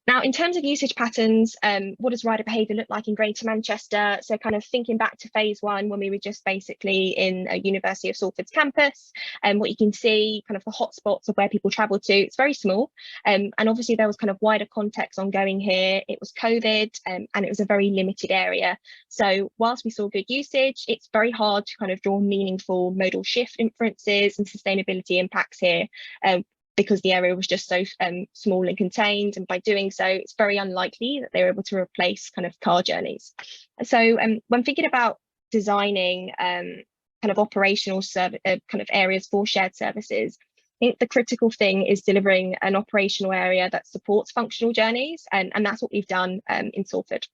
Speaker 5: Now, in terms of usage patterns, what does rider behaviour look like in Greater Manchester? So kind of thinking back to phase 1, when we were just basically in a University of Salford's campus, and what you can see kind of the hotspots of where people travel to, it's very small. And obviously there was kind of wider context ongoing here. It was COVID, and it was a very limited area. So whilst we saw good usage, it's very hard to kind of draw meaningful modal shift inferences and sustainability impacts here, because the area was just so small and contained, and by doing so, it's very unlikely that they were able to replace kind of car journeys. So when thinking about designing kind of operational kind of areas for shared services, I think the critical thing is delivering an operational area that supports functional journeys, and that's what we've done in Salford.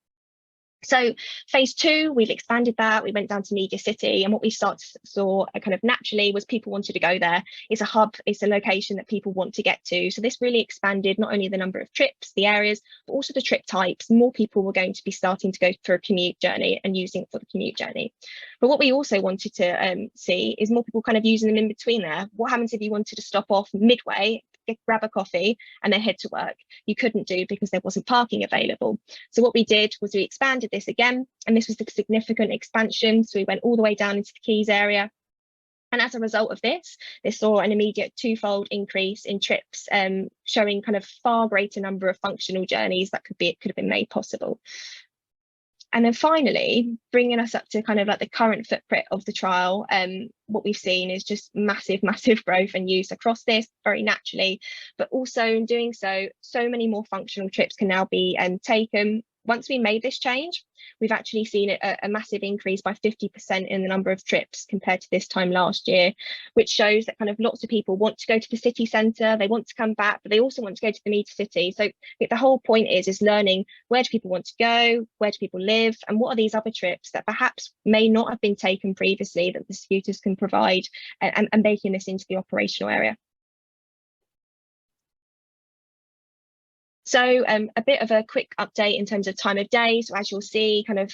Speaker 5: So phase 2, we've expanded that. We went down to Media City, and what we saw kind of naturally was people wanted to go there. It's a hub, it's a location that people want to get to. So this really expanded not only the number of trips, the areas, but also the trip types. More people were going to be starting to go for a commute journey and using it for the commute journey. But what we also wanted to see is more people kind of using them in between there. What happens if you wanted to stop off midway, grab a coffee and then head to work? You couldn't do because there wasn't parking available. So what we did was we expanded this again, and this was a significant expansion. So we went all the way down into the Quays area. And as a result of this saw an immediate 2-fold increase in trips, showing kind of far greater number of functional journeys that could have been made possible. And then finally, bringing us up to kind of like the current footprint of the trial, what we've seen is just massive growth and use across this very naturally, but also in doing so, so many more functional trips can now be taken. Once we made this change, we've actually seen a massive increase by 50% in the number of trips compared to this time last year, which shows that kind of lots of people want to go to the city centre, they want to come back, but they also want to go to the Media City. So the whole point is learning, where do people want to go, where do people live, and what are these other trips that perhaps may not have been taken previously that the scooters can provide, and making this into the operational area. So a bit of a quick update in terms of time of day. So as you'll see, kind of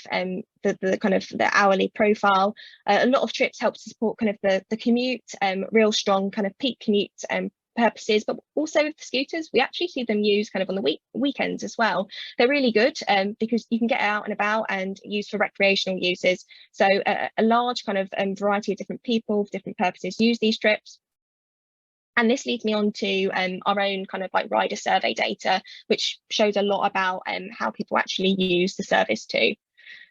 Speaker 5: the hourly profile, a lot of trips help to support kind of the commute, real strong kind of peak commute purposes, but also with the scooters, we actually see them used kind of on the weekends as well. They're really good because you can get out and about and use for recreational uses. So a large kind of variety of different people for different purposes use these trips. And this leads me on to our own kind of like rider survey data, which shows a lot about how people actually use the service too.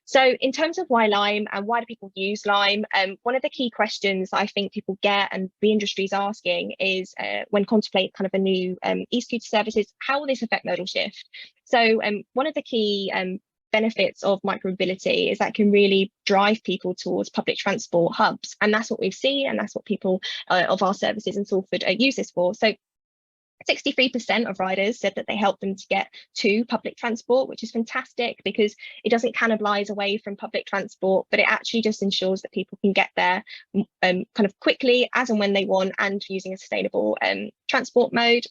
Speaker 5: So in terms of why Lime and why do people use Lime, one of the key questions I think people get and the industry is asking is when contemplating kind of a new e-scooter services, how will this affect modal shift? So one of the key benefits of micromobility is that can really drive people towards public transport hubs, and that's what we've seen, and that's what people of our services in Salford use this for. So 63% of riders said that they help them to get to public transport, which is fantastic because it doesn't cannibalise away from public transport, but it actually just ensures that people can get there kind of quickly as and when they want and using a sustainable transport mode.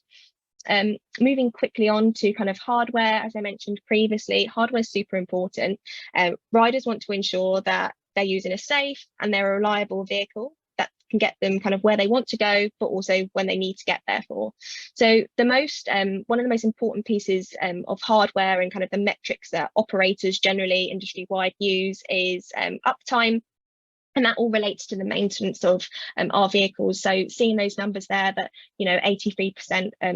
Speaker 5: Moving quickly on to kind of hardware, as I mentioned previously, hardware is super important. Riders want to ensure that they're using a safe and they're a reliable vehicle that can get them kind of where they want to go, but also when they need to get there for. So one of the most important pieces of hardware and kind of the metrics that operators generally industry-wide use is uptime. And that all relates to the maintenance of our vehicles. So seeing those numbers there that, 83%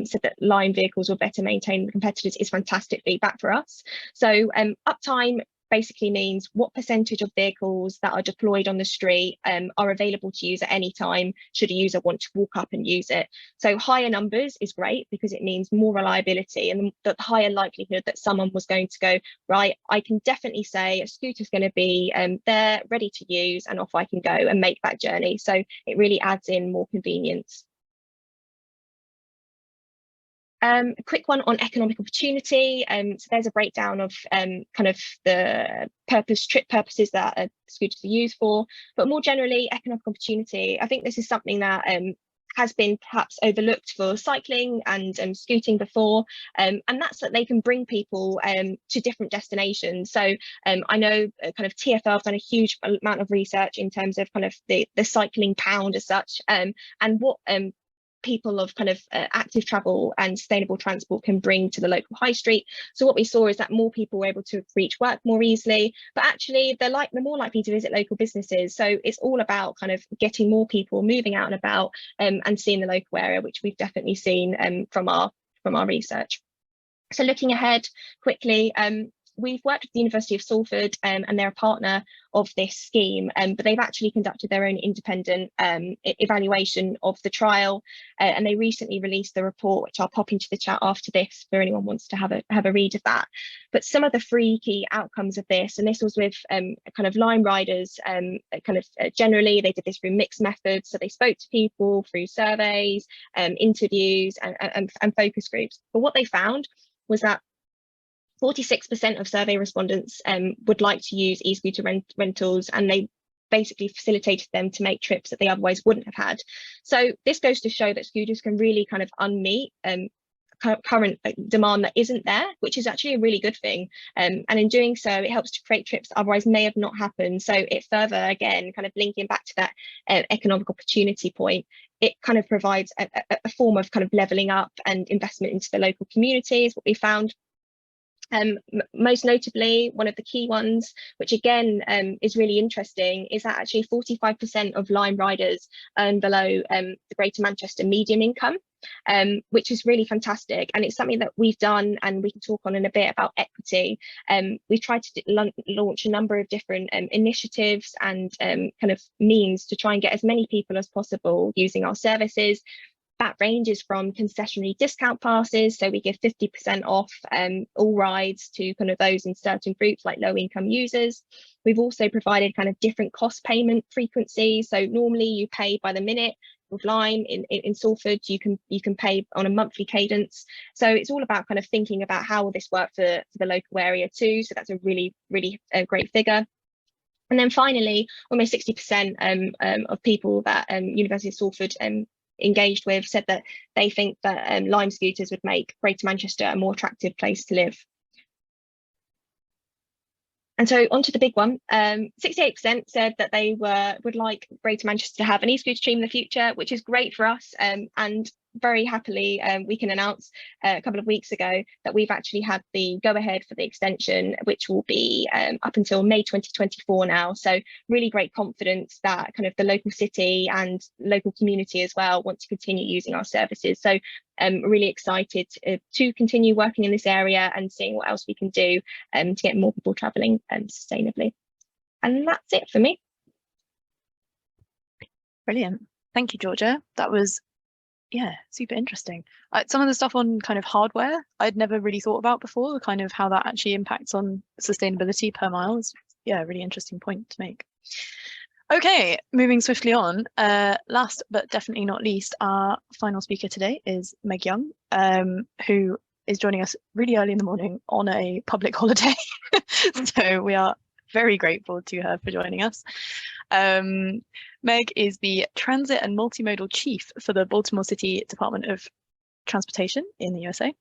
Speaker 5: said that Lime vehicles were better maintained than competitors is fantastic feedback for us. So uptime basically means what percentage of vehicles that are deployed on the street are available to use at any time should a user want to walk up and use it. So higher numbers is great because it means more reliability and the higher likelihood that someone was going to go, right, I can definitely say a scooter's going to be there ready to use and off I can go and make that journey. So it really adds in more convenience. A quick one on economic opportunity. So there's a breakdown of kind of the trip purposes that scooters are used for, but more generally, economic opportunity. I think this is something that has been perhaps overlooked for cycling and scooting before, and that's that they can bring people to different destinations. So I know kind of TfL have done a huge amount of research in terms of kind of the cycling pound as such, and what people of kind of active travel and sustainable transport can bring to the local high street. So what we saw is that more people were able to reach work more easily, but actually they're more likely to visit local businesses. So it's all about kind of getting more people moving out and about and seeing the local area, which we've definitely seen from our research. So looking ahead quickly, we've worked with the University of Salford and they're a partner of this scheme, but they've actually conducted their own independent evaluation of the trial, and they recently released the report, which I'll pop into the chat after this for anyone who wants to have a read of that. But some of the 3 key outcomes of this, and this was with kind of Lime riders, generally they did this through mixed methods, so they spoke to people through surveys, interviews and focus groups. But what they found was that 46% of survey respondents would like to use e-scooter rentals, and they basically facilitated them to make trips that they otherwise wouldn't have had. So this goes to show that scooters can really kind of unmeet current demand that isn't there, which is actually a really good thing. And in doing so, it helps to create trips that otherwise may have not happened. So it further, again, kind of linking back to that economic opportunity point, it kind of provides a form of kind of leveling up and investment into the local community is what we found. Most notably, one of the key ones, which again is really interesting, is that actually 45% of Lime riders earn below the Greater Manchester median income, which is really fantastic. And it's something that we've done, and we can talk on in a bit about equity. We've tried to launch a number of different initiatives and kind of means to try and get as many people as possible using our services. That ranges from concessionary discount passes, so we give 50% off all rides to kind of those in certain groups like low income users. We've also provided kind of different cost payment frequencies. So normally you pay by the minute. With Lime in Salford, you can pay on a monthly cadence. So it's all about kind of thinking about how will this work for the local area too. So that's a really great figure. And then finally, almost 60% of people that University of Salford engaged with said that they think that Lime scooters would make Greater Manchester a more attractive place to live. And so onto the big one, 68% said that they would like Greater Manchester to have an e-scooter stream in the future, which is great for us. And very happily, we can announce a couple of weeks ago that we've actually had the go-ahead for the extension, which will be up until May 2024 now. So really great confidence that kind of the local city and local community as well want to continue using our services. So really excited to continue working in this area and seeing what else we can do to get more people travelling sustainably. And that's it for me.
Speaker 1: Brilliant. Thank you, Georgia. That was, yeah, super interesting. Some of the stuff on kind of hardware I'd never really thought about before, kind of how that actually impacts on sustainability per mile is, yeah, a really interesting point to make. Okay, moving swiftly on, last but definitely not least, our final speaker today is Meg Young, who is joining us really early in the morning on a public holiday. So we are very grateful to her for joining us. Meg is the Transit and Multimodal Chief for the Baltimore City Department of Transportation in the USA.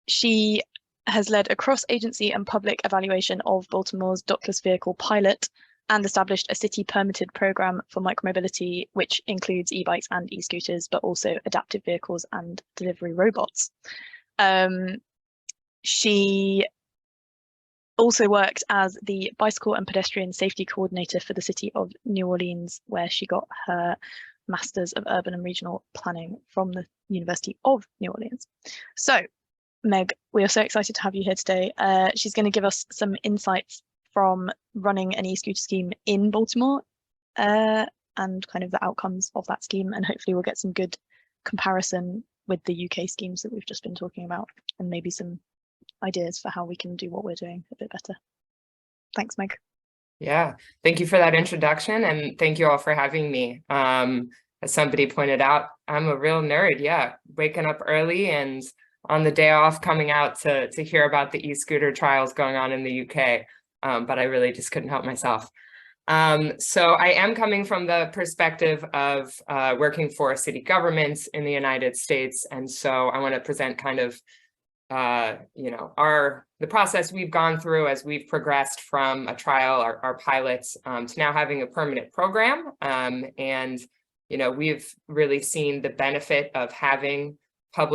Speaker 1: She has led a cross-agency and public evaluation of Baltimore's dockless vehicle pilot and established a city permitted program for micromobility, which includes e-bikes and e-scooters, but also adaptive vehicles and delivery robots. She also worked as the bicycle and pedestrian safety coordinator for the city of New Orleans, where she got her Masters of Urban and Regional Planning from the University of New Orleans. So, Meg, we are so excited to have you here today. She's going to give us some insights from running an e-scooter scheme in Baltimore and kind of the outcomes of that scheme, and hopefully we'll get some good comparison with the UK schemes that we've just been talking about, and maybe some ideas for how we can do what we're doing a bit better. Thanks, Meg.
Speaker 3: Yeah, thank you for that introduction, and thank you all for having me. As somebody pointed out, I'm a real nerd, yeah, waking up early and on the day off coming out to hear about the e-scooter trials going on in the UK, but I really just couldn't help myself. So I am coming from the perspective of working for city governments in the United States, and so I want to present kind of you know, the process we've gone through as we've progressed from a trial, our pilots, to now having a permanent program. And, you know, we've really seen the benefit of having a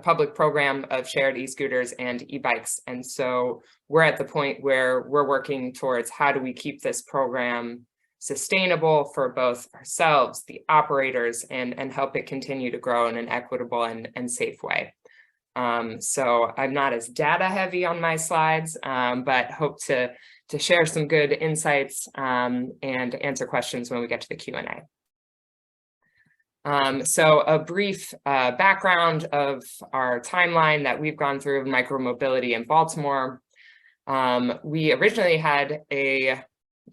Speaker 3: public program of shared e-scooters and e-bikes. And so we're at the point where we're working towards how do we keep this program sustainable for both ourselves, the operators, and help it continue to grow in an equitable and safe way. So I'm not as data heavy on my slides, but hope to share some good insights and answer questions when we get to the Q&A. So a brief background of our timeline that we've gone through of micromobility in Baltimore. We originally had a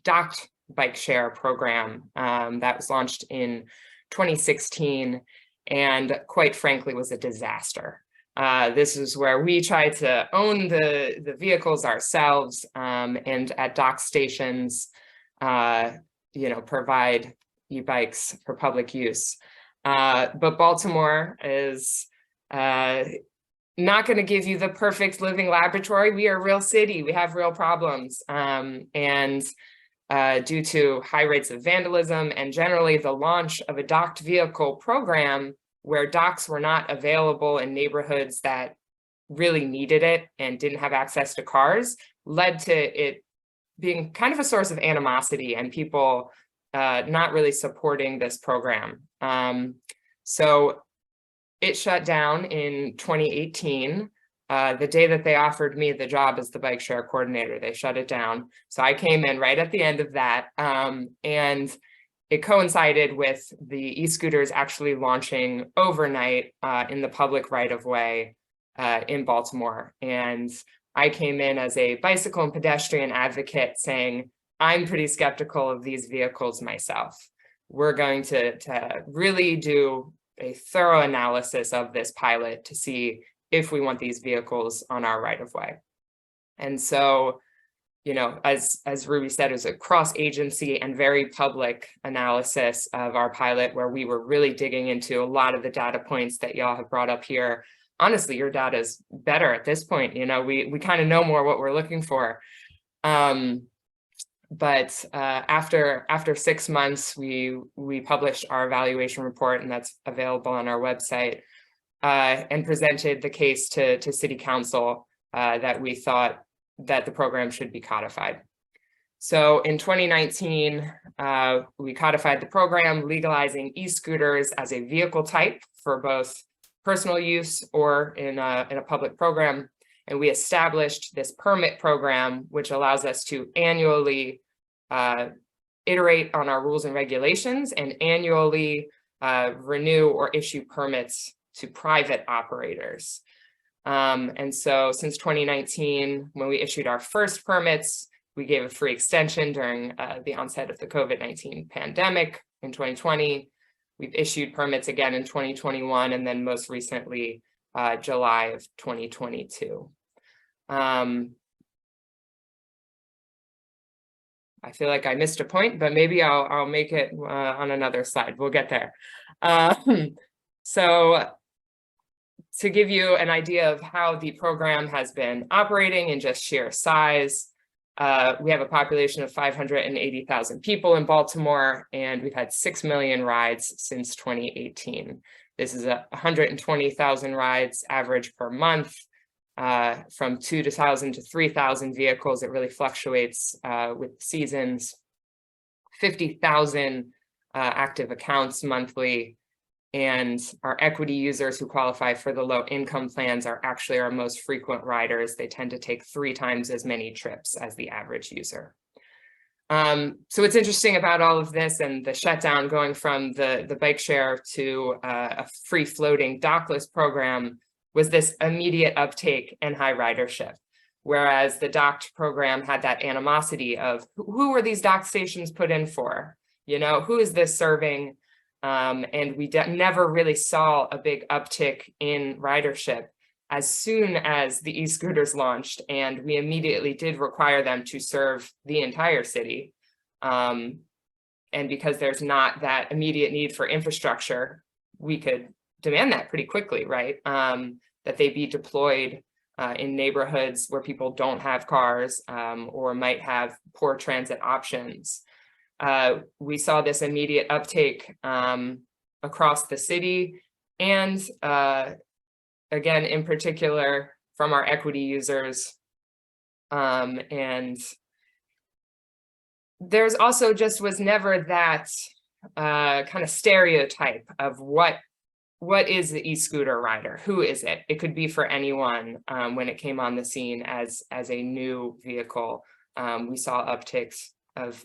Speaker 3: docked bike share program that was launched in 2016 and quite frankly was a disaster. This is where we try to own the vehicles ourselves, and at dock stations, provide e-bikes for public use. But Baltimore is not going to give you the perfect living laboratory. We are a real city. We have real problems. And due to high rates of vandalism and generally the launch of a docked vehicle program where docks were not available in neighborhoods that really needed it and didn't have access to cars, led to it being kind of a source of animosity and people not really supporting this program. So it shut down in 2018. The day that they offered me the job as the bike share coordinator, they shut it down. So I came in right at the end of that. And it coincided with the e-scooters actually launching overnight in the public right-of-way in Baltimore. And I came in as a bicycle and pedestrian advocate saying, I'm pretty skeptical of these vehicles myself. We're going to really do a thorough analysis of this pilot to see if we want these vehicles on our right-of-way. And so, as Ruby said, it was a cross-agency and very public analysis of our pilot where we were really digging into a lot of the data points that y'all have brought up here. Honestly, your data is better at this point. We kind of know more what we're looking for. But after 6 months, we published our evaluation report, and that's available on our website, and presented the case to City Council that we thought that the program should be codified. So in 2019, we codified the program, legalizing e-scooters as a vehicle type for both personal use or in a public program. And we established this permit program, which allows us to annually iterate on our rules and regulations and annually renew or issue permits to private operators. And so since 2019, when we issued our first permits, we gave a free extension during the onset of the COVID-19 pandemic in 2020. We've issued permits again in 2021, and then most recently, July of 2022. I feel like I missed a point, but maybe I'll make it on another slide. We'll get there. So to give you an idea of how the program has been operating in just sheer size, we have a population of 580,000 people in Baltimore, and we've had 6 million rides since 2018. This is 120,000 rides average per month, from 2,000 to 3,000 vehicles. It really fluctuates with seasons. 50,000 active accounts monthly. And our equity users who qualify for the low income plans are actually our most frequent riders. They tend to take 3 times as many trips as the average user. So what's interesting about all of this and the shutdown going from the bike share to a free floating dockless program was this immediate uptake and high ridership. Whereas the docked program had that animosity of who were these dock stations put in for? Who is this serving? And we never really saw a big uptick in ridership as soon as the e-scooters launched, and we immediately did require them to serve the entire city. And because there's not that immediate need for infrastructure, we could demand that pretty quickly, right? That they be deployed in neighborhoods where people don't have cars or might have poor transit options. We saw this immediate uptake across the city, and again, in particular, from our equity users. And there's also just was never that kind of stereotype of what is the e-scooter rider? Who is it? It could be for anyone. When it came on the scene as a new vehicle, we saw upticks of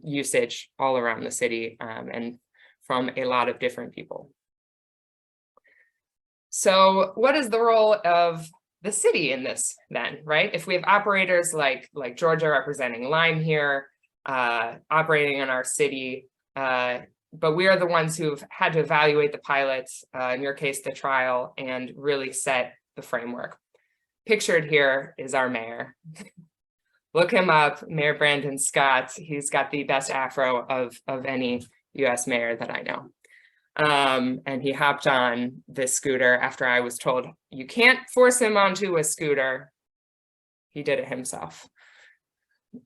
Speaker 3: usage all around the city and from a lot of different people. So what is the role of the city in this then, right? If we have operators like Georgia representing Lime here, operating in our city, but we are the ones who've had to evaluate the pilots, in your case, the trial, and really set the framework. Pictured here is our mayor. Look him up, Mayor Brandon Scott. He's got the best afro of any US mayor that I know. And he hopped on this scooter after I was told, you can't force him onto a scooter. He did it himself.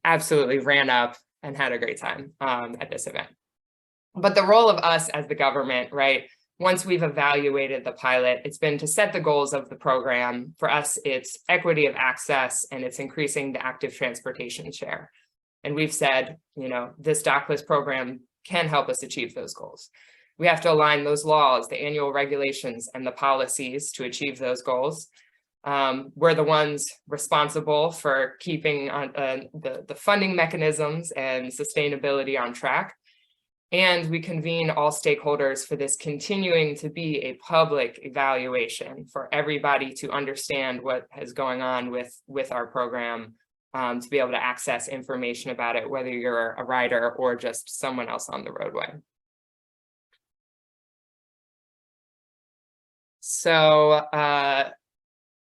Speaker 3: Absolutely ran up and had a great time at this event. But the role of us as the government, right? Once we've evaluated the pilot, it's been to set the goals of the program. For us, it's equity of access, and it's increasing the active transportation share. And we've said, you know, this dockless program can help us achieve those goals. We have to align those laws, the annual regulations, and the policies to achieve those goals. We're the ones responsible for keeping on, the funding mechanisms and sustainability on track. And we convene all stakeholders for this continuing to be a public evaluation for everybody to understand what is going on with our program, to be able to access information about it, whether you're a rider or just someone else on the roadway. So I'll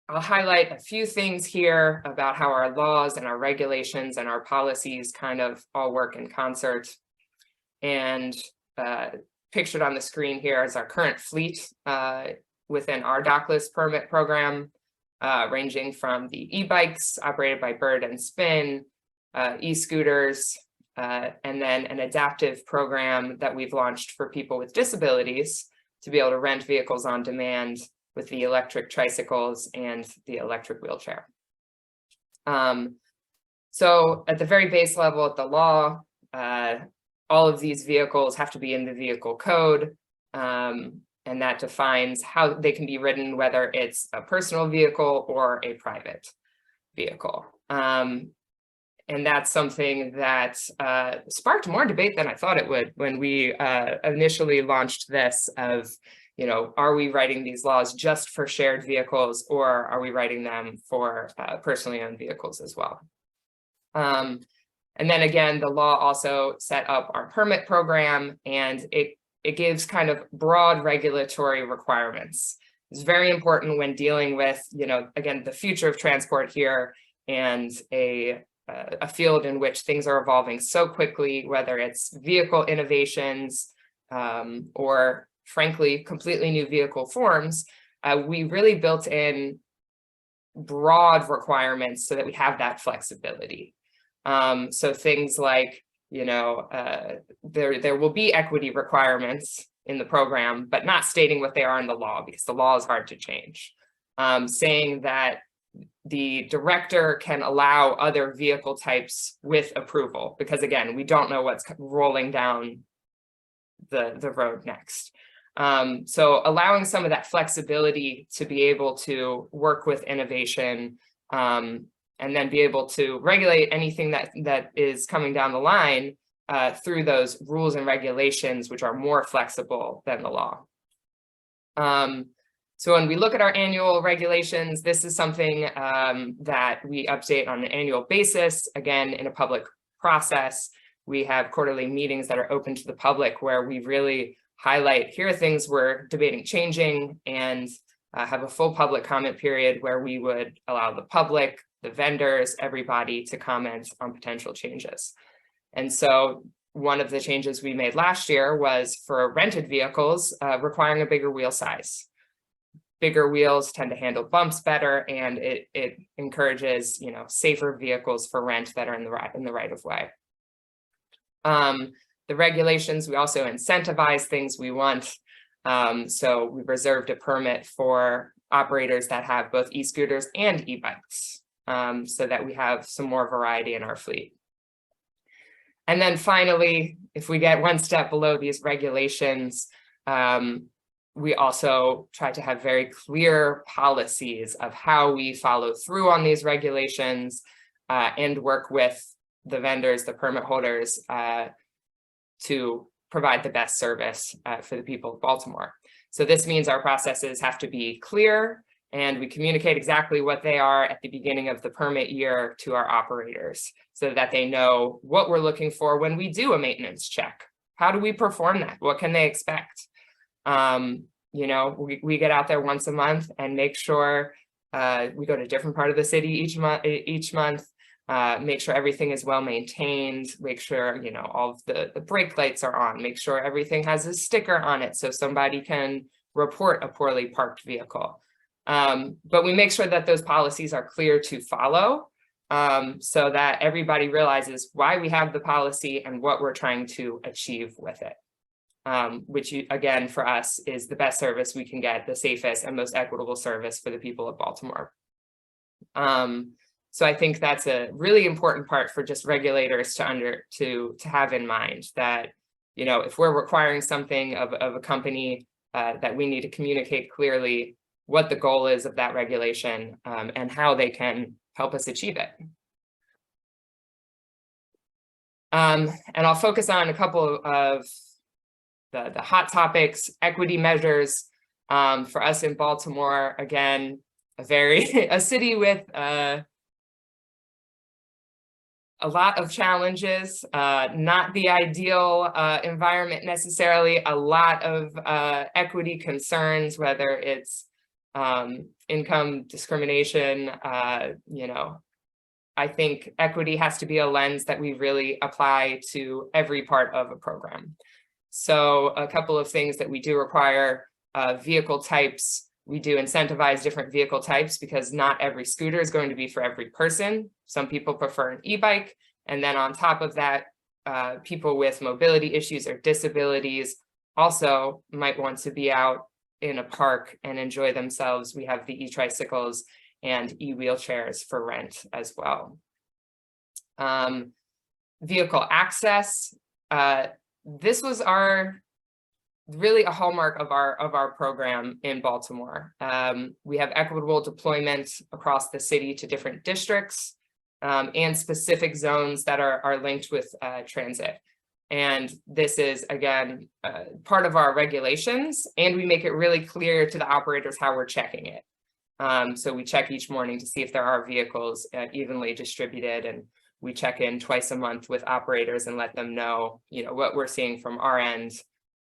Speaker 3: highlight a few things here about how our laws and our regulations and our policies kind of all work in concert. And pictured on the screen here is our current fleet within our dockless permit program, ranging from the e-bikes operated by Bird and Spin, e-scooters, and then an adaptive program that we've launched for people with disabilities to be able to rent vehicles on demand with the electric tricycles and the electric wheelchair. So at the very base level at the law, all of these vehicles have to be in the vehicle code, and that defines how they can be ridden, whether it's a personal vehicle or a private vehicle. And that's something that sparked more debate than I thought it would when we initially launched this of, you know, are we writing these laws just for shared vehicles, or are we writing them for personally owned vehicles as well? And then again, the law also set up our permit program, and it gives kind of broad regulatory requirements. It's very important when dealing with, you know, again, the future of transport here, and a field in which things are evolving so quickly, whether it's vehicle innovations or frankly, completely new vehicle forms. We really built in broad requirements so that we have that flexibility. So things like, you know, there will be equity requirements in the program, but not stating what they are in the law, because the law is hard to change. Saying that the director can allow other vehicle types with approval, because again, we don't know what's rolling down the road next. So allowing some of that flexibility to be able to work with innovation, and then be able to regulate anything that is coming down the line through those rules and regulations, which are more flexible than the law. So when we look at our annual regulations, this is something that we update on an annual basis. Again, in a public process, we have quarterly meetings that are open to the public where we really highlight, here are things we're debating changing, and have a full public comment period where we would allow the public, the vendors, everybody to comment on potential changes. And so one of the changes we made last year was for rented vehicles requiring a bigger wheel size. Bigger wheels tend to handle bumps better, and it encourages, you know, safer vehicles for rent that are in the right of way. The regulations, we also incentivize things we want. So we reserved a permit for operators that have both e-scooters and e-bikes, so that we have some more variety in our fleet. And then finally, if we get one step below these regulations, we also try to have very clear policies of how we follow through on these regulations, and work with the vendors, the permit holders, to provide the best service for the people of Baltimore. So this means our processes have to be clear, and we communicate exactly what they are at the beginning of the permit year to our operators so that they know what we're looking for when we do a maintenance check. how do we perform that? What can they expect? You know, we get out there once a month and make sure we go to a different part of the city each month, make sure everything is well maintained, make sure, you know, all of the brake lights are on, make sure everything has a sticker on it so somebody can report a poorly parked vehicle. But we make sure that those policies are clear to follow, so that everybody realizes why we have the policy and what we're trying to achieve with it. Which again, for us, is the best service we can get, the safest and most equitable service for the people of Baltimore. So I think that's a really important part for just regulators to have in mind, that, you know, if we're requiring something of a company, that we need to communicate clearly what the goal is of that regulation, and how they can help us achieve it. And I'll focus on a couple of the hot topics. Equity measures, for us in Baltimore, again, a city with a lot of challenges, not the ideal environment necessarily, a lot of equity concerns, whether it's income discrimination. You know, I think equity has to be a lens that we really apply to every part of a program. So a couple of things that we do require: vehicle types. We do incentivize different vehicle types because not every scooter is going to be for every person. Some people prefer an e-bike. And then on top of that, people with mobility issues or disabilities also might want to be out in a park and enjoy themselves. We have the e-tricycles and e-wheelchairs for rent as well. Vehicle access. This was really a hallmark of our program in Baltimore. We have equitable deployment across the city to different districts, and specific zones that are linked with transit. And this is, again, part of our regulations, and we make it really clear to the operators how we're checking it. So we check each morning to see if there are vehicles evenly distributed, and we check in twice a month with operators and let them know, you know, what we're seeing from our end,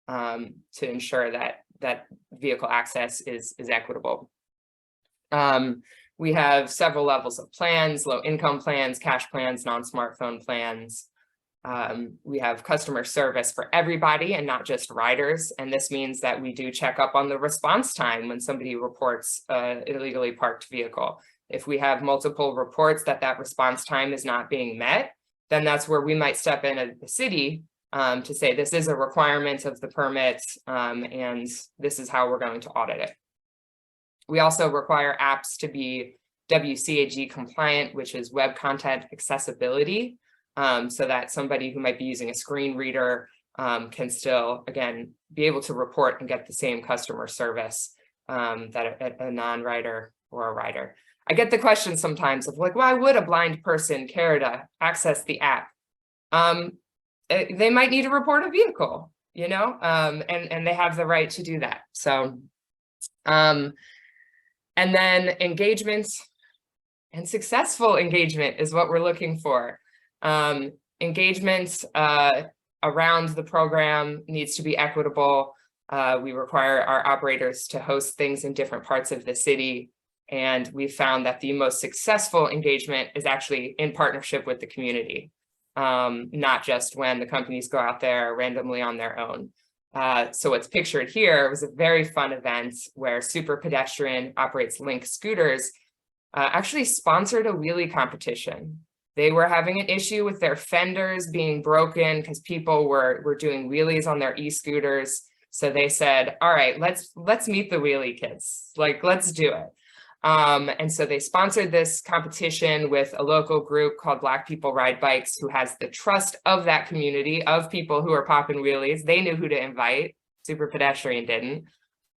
Speaker 3: to ensure that vehicle access is equitable. We have several levels of plans: low income plans, cash plans, non-smartphone plans. We have customer service for everybody and not just riders. And this means that we do check up on the response time when somebody reports an illegally parked vehicle. If we have multiple reports that response time is not being met, then that's where we might step in at the city to say this is a requirement of the permit, and this is how we're going to audit it. We also require apps to be WCAG compliant, which is web content accessibility, so that somebody who might be using a screen reader can still, again, be able to report and get the same customer service that a non-rider or a rider. I get the question sometimes of like, why would a blind person care to access the app? They might need to report a vehicle, you know, and they have the right to do that. So, and then engagement and successful engagement is what we're looking for. Engagement around the program needs to be equitable. We require our operators to host things in different parts of the city. And we found that the most successful engagement is actually in partnership with the community, not just when the companies go out there randomly on their own. So what's pictured here was a very fun event where Super Pedestrian operates Link Scooters, actually sponsored a wheelie competition. They were having an issue with their fenders being broken because people were doing wheelies on their e-scooters. So they said, all right, let's meet the wheelie kids. Like, let's do it. And so they sponsored this competition with a local group called Black People Ride Bikes, who has the trust of that community of people who are popping wheelies. They knew who to invite. Super Pedestrian didn't.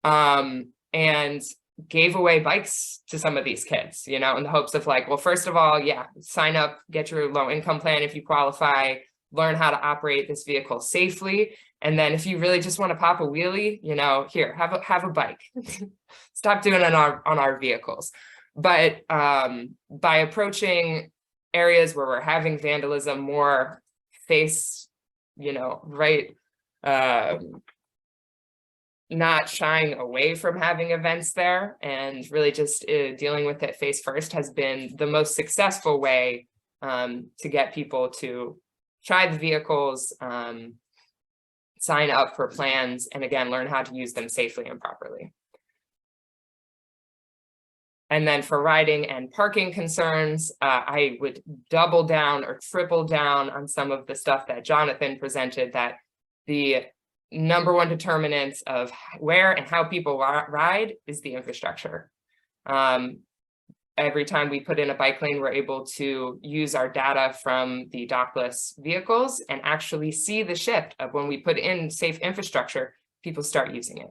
Speaker 3: And gave away bikes to some of these kids, you know, in the hopes of like, well, first of all, yeah, sign up, get your low income plan if you qualify, learn how to operate this vehicle safely. And then if you really just want to pop a wheelie, you know, here, have a bike. Stop doing it on our vehicles. But by approaching areas where we're having vandalism more face, you know, right not shying away from having events there, and really just dealing with it face first has been the most successful way to get people to try the vehicles, sign up for plans, and again, learn how to use them safely and properly. And then for riding and parking concerns, I would double down or triple down on some of the stuff that Jonathan presented, that the #1 determinant of where and how people ride is the infrastructure. Every time we put in a bike lane, we're able to use our data from the dockless vehicles and actually see the shift of when we put in safe infrastructure, people start using it.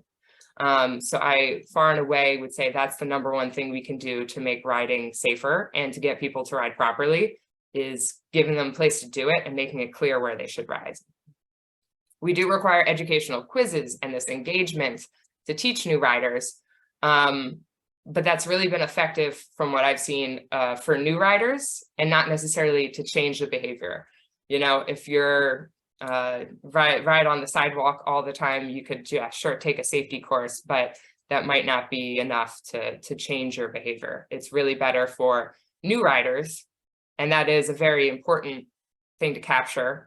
Speaker 3: So I far and away would say that's the #1 thing we can do to make riding safer and to get people to ride properly, is giving them a place to do it and making it clear where they should ride. We do require educational quizzes and this engagement to teach new riders, but that's really been effective from what I've seen for new riders, and not necessarily to change the behavior. You know, if you're ride on the sidewalk all the time, you could, yeah, sure, take a safety course, but that might not be enough to change your behavior. It's really better for new riders, and that is a very important thing to capture.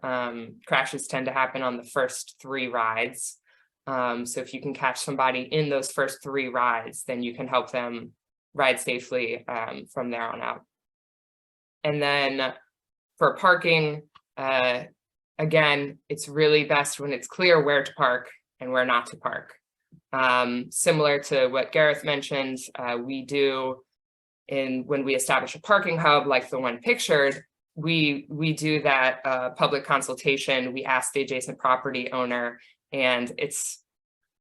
Speaker 3: Crashes tend to happen on the first 3 rides. So if you can catch somebody in those first 3 rides, then you can help them ride safely from there on out. And then for parking, again, it's really best when it's clear where to park and where not to park. Similar to what Gareth mentioned, we do when we establish a parking hub like the one pictured, we do that public consultation. We ask the adjacent property owner, and it's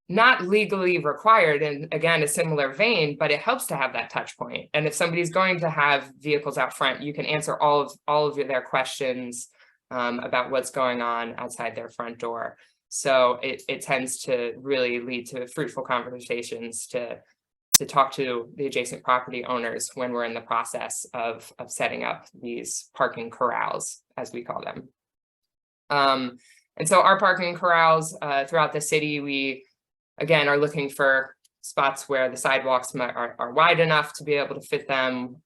Speaker 3: not legally required, and again, a similar vein, but it helps to have that touch point. And if somebody's going to have vehicles out front, you can answer all of their questions about what's going on outside their front door. So it tends to really lead to fruitful conversations to talk to the adjacent property owners when we're in the process of setting up these parking corrals, as we call them. And so our parking corrals throughout the city, we again are looking for spots where the sidewalks are wide enough to be able to fit them,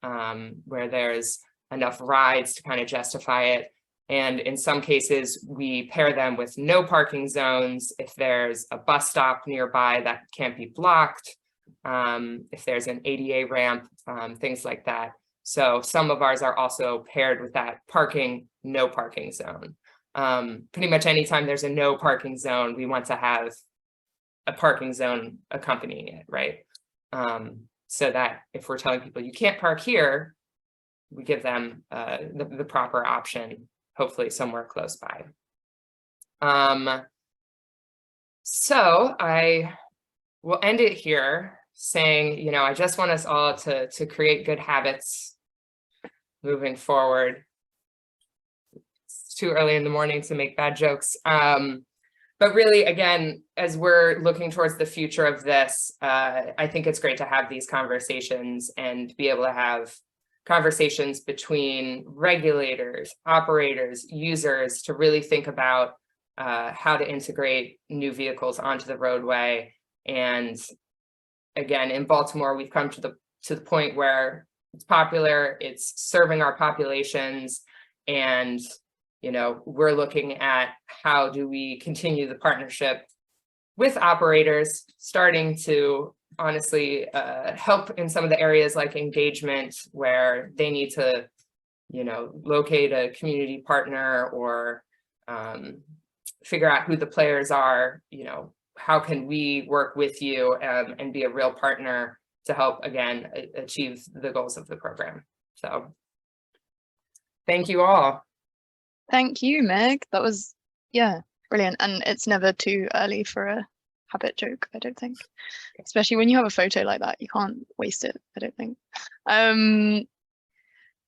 Speaker 3: where there's enough rides to kind of justify it. And in some cases, we pair them with no parking zones if there's a bus stop nearby that can't be blocked, if there's an ADA ramp, things like that. So some of ours are also paired with that no parking zone. Pretty much anytime there's a no parking zone, we want to have a parking zone accompanying it, right? So that if we're telling people you can't park here, we give them the proper option, hopefully somewhere close by. So I will end it here saying, you know, I just want us all to create good habits moving forward. It's too early in the morning to make bad jokes. But really, again, as we're looking towards the future of this, I think it's great to have these conversations and be able to have conversations between regulators, operators, users, to really think about how to integrate new vehicles onto the roadway. And again, in Baltimore, we've come to the point where it's popular, it's serving our populations, and you know, we're looking at how do we continue the partnership with operators, starting to honestly help in some of the areas like engagement, where they need to, you know, locate a community partner or figure out who the players are. You know, how can we work with you and be a real partner to help, again, achieve the goals of the program. So thank you all.
Speaker 1: Thank you, Meg. That was, yeah, brilliant. And it's never too early for a habit joke, I don't think. Especially when you have a photo like that, you can't waste it, I don't think.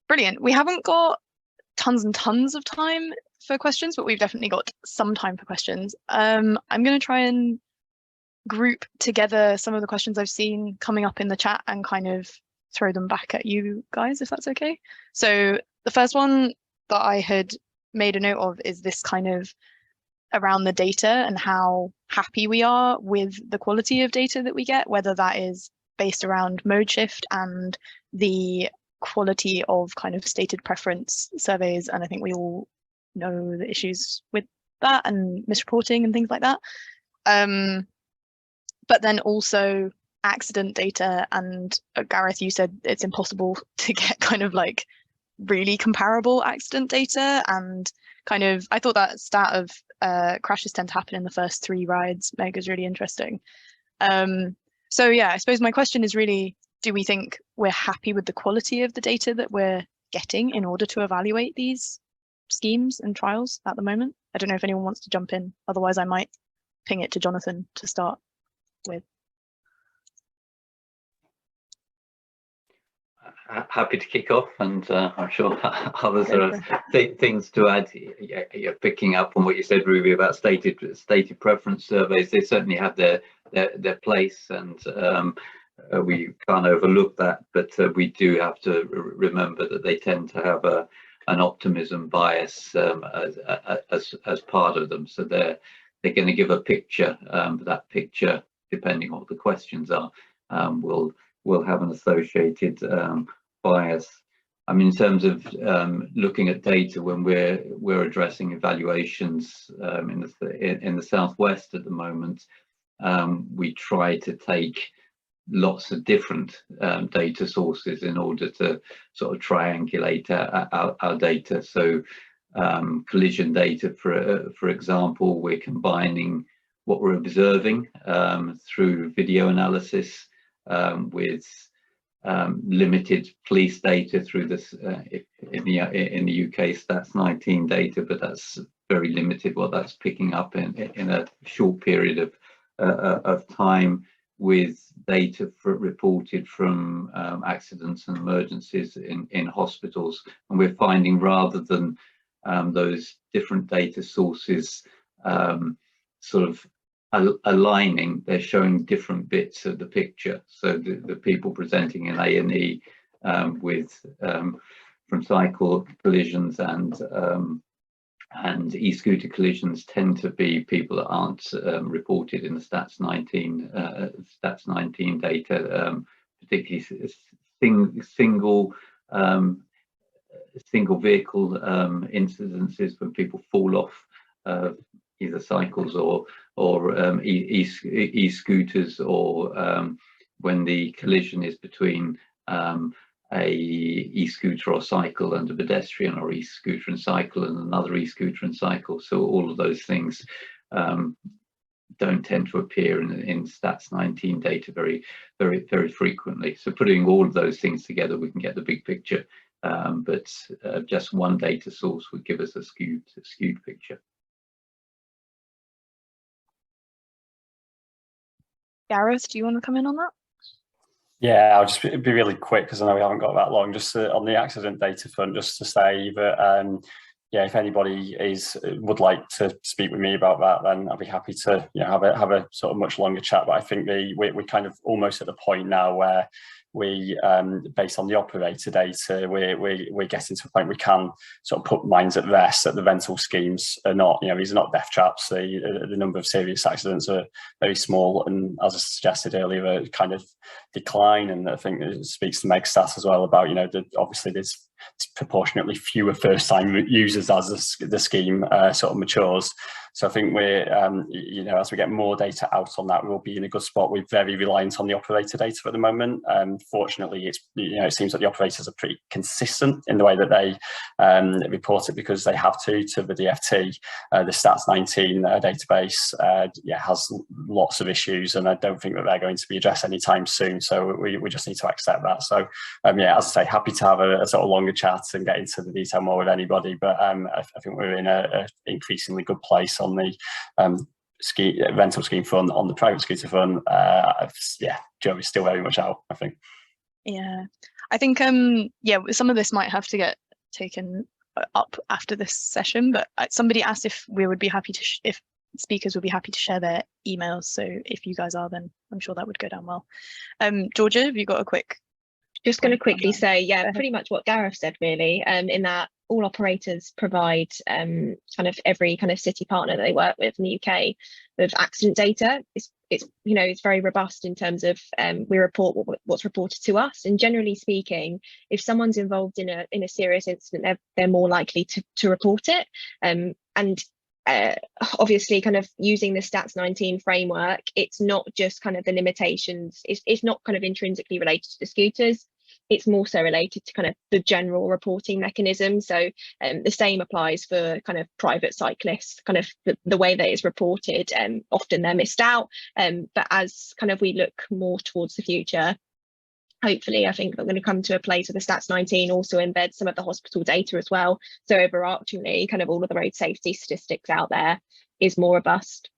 Speaker 1: Brilliant. We haven't got tons and tons of time for questions, but we've definitely got some time for questions. I'm going to try and group together some of the questions I've seen coming up in the chat and kind of throw them back at you guys, if that's okay. So the first one that I had made a note of is this kind of around the data and how happy we are with the quality of data that we get, whether that is based around mode shift and the quality of kind of stated preference surveys. And I think we all know the issues with that and misreporting and things like that. But then also accident data, and Gareth, you said it's impossible to get kind of like really comparable accident data, and kind of I thought that stat of crashes tend to happen in the first 3 rides, Meg, is really interesting. So yeah, I suppose my question is really, do we think we're happy with the quality of the data that we're getting in order to evaluate these schemes and trials at the moment? I don't know if anyone wants to jump in, otherwise I might ping it to Jonathan to start with.
Speaker 2: Happy to kick off, and I'm sure others have things to add. You're picking up on what you said, Ruby, about stated preference surveys. They certainly have their place, and we can't overlook that. But we do have to remember that they tend to have an optimism bias as part of them. So they're going to give a picture. But that picture, depending on what the questions are, will have an associated bias. I mean, in terms of looking at data when we're addressing evaluations in the Southwest at the moment, we try to take lots of different data sources in order to sort of triangulate our data. So collision data, for example, we're combining what we're observing through video analysis with limited police data through this in the UK Stats 19 data, but that's very limited what that's picking up in a short period of time, with data reported from accidents and emergencies in hospitals. And we're finding, rather than those different data sources sort of aligning, they're showing different bits of the picture. So the people presenting in A&E with from cycle collisions and e-scooter collisions tend to be people that aren't reported in the Stats 19 data, particularly single vehicle incidences when people fall off either cycles or e-scooters, or when the collision is between a e-scooter or cycle and a pedestrian, or e-scooter and cycle and another e-scooter and cycle. So all of those things don't tend to appear in Stats 19 data very frequently. So putting all of those things together, we can get the big picture, but just one data source would give us a skewed picture.
Speaker 1: Gareth, do you want to come in on that?
Speaker 4: Yeah, I'll just be really quick because I know we haven't got that long. Just on the accident data front, just to say that yeah, if anybody would like to speak with me about that, then I'll be happy to have a sort of much longer chat. But I think we're kind of almost at the point now where we, based on the operator data, we're getting to a point we can sort of put minds at rest that the rental schemes are not, these are not death traps. The number of serious accidents are very small, and as I suggested earlier, a kind of decline. And I think it speaks to Meg's stats as well about, obviously there's proportionately fewer first-time users as the scheme sort of matures. So I think we're, as we get more data out on that, we'll be in a good spot. We're very reliant on the operator data at the moment. Fortunately, it seems that the operators are pretty consistent in the way that they report it, because they have to the DFT. The Stats 19 database has lots of issues, and I don't think that they're going to be addressed anytime soon. So we just need to accept that. So as I say, happy to have a sort of longer chat and get into the detail more with anybody. But I think we're in a increasingly good place on the rental scheme front. On the private scooter front, jury's still very much out, I think.
Speaker 1: Yeah, I think some of this might have to get taken up after this session, but somebody asked if we would be happy to if speakers would be happy to share their emails. So if you guys are, then I'm sure that would go down well. Georgia, have you got a quick?
Speaker 5: Just going to quickly say, pretty much what Gareth said, really, in that all operators provide kind of every kind of city partner that they work with in the UK with accident data. It's you know, it's very robust in terms of we report what's reported to us, and generally speaking, if someone's involved in a serious incident, they're more likely to report it. And obviously, kind of using the Stats 19 framework, it's not just kind of the limitations. It's not kind of intrinsically related to the scooters. It's more so related to kind of the general reporting mechanism. So the same applies for kind of private cyclists, kind of the way that it's reported. Often they're missed out. But as kind of we look more towards the future, hopefully, I think we're going to come to a place where the Stats 19 also embeds some of the hospital data as well. So overarchingly, kind of all of the road safety statistics out there is more robust.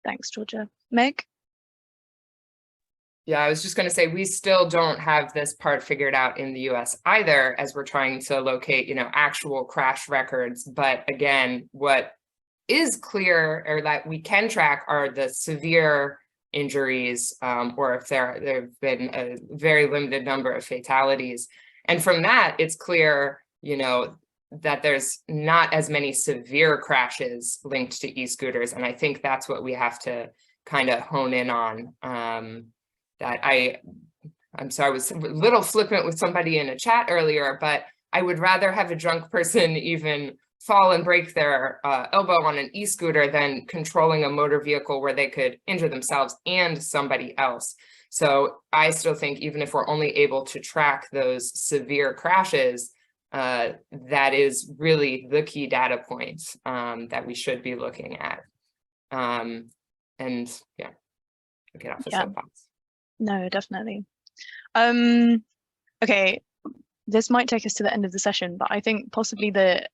Speaker 1: Thanks, Georgia. Meg?
Speaker 3: Yeah, I was just going to say, we still don't have this part figured out in the US either, as we're trying to locate, you know, actual crash records. But again, what is clear, or that we can track, are the severe injuries, or if there have been a very limited number of fatalities. And from that, it's clear, you know, that there's not as many severe crashes linked to e-scooters. And I think that's what we have to kind of hone in on. That I'm sorry, I was a little flippant with somebody in a chat earlier, but I would rather have a drunk person even fall and break their elbow on an e-scooter than controlling a motor vehicle where they could injure themselves and somebody else. So I still think, even if we're only able to track those severe crashes, that is really the key data points that we should be looking at. And yeah, I'll get off the soapbox.
Speaker 1: No, definitely. Okay, this might take us to the end of the session, but I think possibly the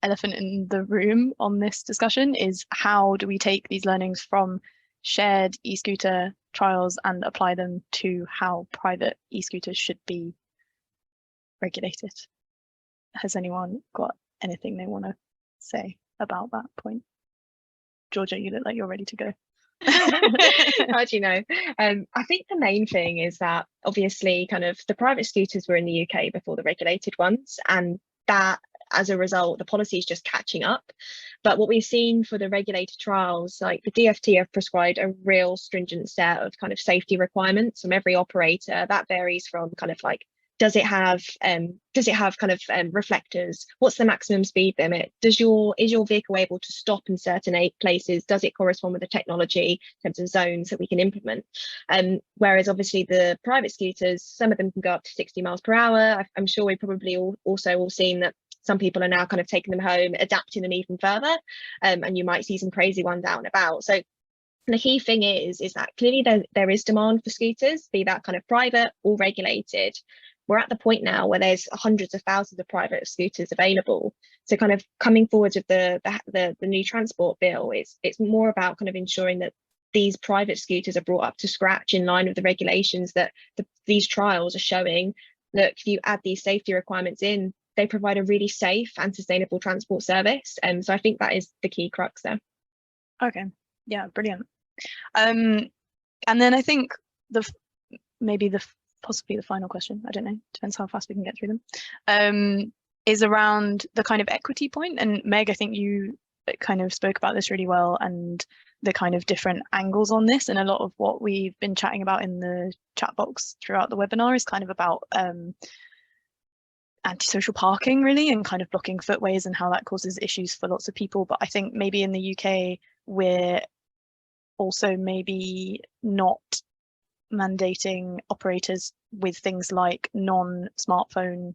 Speaker 1: elephant in the room on this discussion is, how do we take these learnings from shared e-scooter trials and apply them to how private e-scooters should be regulated? Has anyone got anything they want to say about that point? Georgia, you look like you're ready to go.
Speaker 5: How do you know? I think the main thing is that obviously kind of the private scooters were in the UK before the regulated ones, and that as a result the policy is just catching up. But what we've seen for the regulated trials, like the DFT have prescribed a real stringent set of kind of safety requirements from every operator. That varies from kind of like, does it have kind of reflectors? What's the maximum speed limit? Is your vehicle able to stop in certain places? Does it correspond with the technology in terms of zones that we can implement? Whereas obviously the private scooters, some of them can go up to 60 miles per hour. I'm sure we've probably also all seen that some people are now kind of taking them home, adapting them even further, and you might see some crazy ones out and about. So the key thing is that clearly there is demand for scooters, be that kind of private or regulated. We're at the point now where there's hundreds of thousands of private scooters available. So kind of coming forward with the new transport bill, it's more about kind of ensuring that these private scooters are brought up to scratch in line with the regulations, that these trials are showing. Look, if you add these safety requirements in, they provide a really safe and sustainable transport service. So I think that is the key crux there.
Speaker 1: Okay, yeah, brilliant. And then I think possibly the final question, I don't know, depends how fast we can get through them, is around the kind of equity point. And Meg, I think you kind of spoke about this really well, and the kind of different angles on this. And a lot of what we've been chatting about in the chat box throughout the webinar is kind of about antisocial parking, really, and kind of blocking footways and how that causes issues for lots of people. But I think maybe in the UK, we're also maybe not mandating operators with things like non-smartphone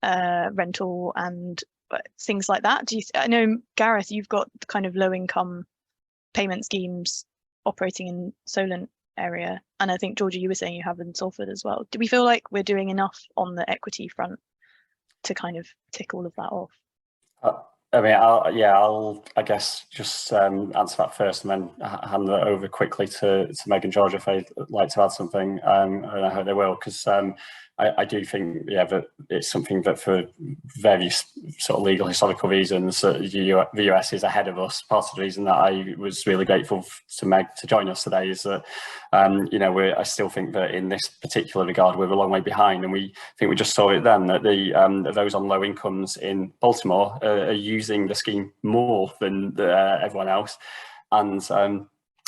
Speaker 1: rental and things like that. I know, Gareth, you've got kind of low-income payment schemes operating in Solent area, and I think, Georgia, you were saying you have in Salford as well. Do we feel like we're doing enough on the equity front to kind of tick all of that off?
Speaker 4: I mean, I'll I guess just answer that first, and then hand it over quickly to Meg and Georgia if they'd like to add something. And I hope they will, because I do think, yeah, that it's something that for various sort of legal historical reasons, the US is ahead of us. Part of the reason that I was really grateful to Meg to join us today is that, you know, I still think that in this particular regard, we're a long way behind. And we just saw it then, that those on low incomes in Baltimore are using the scheme more than everyone else. And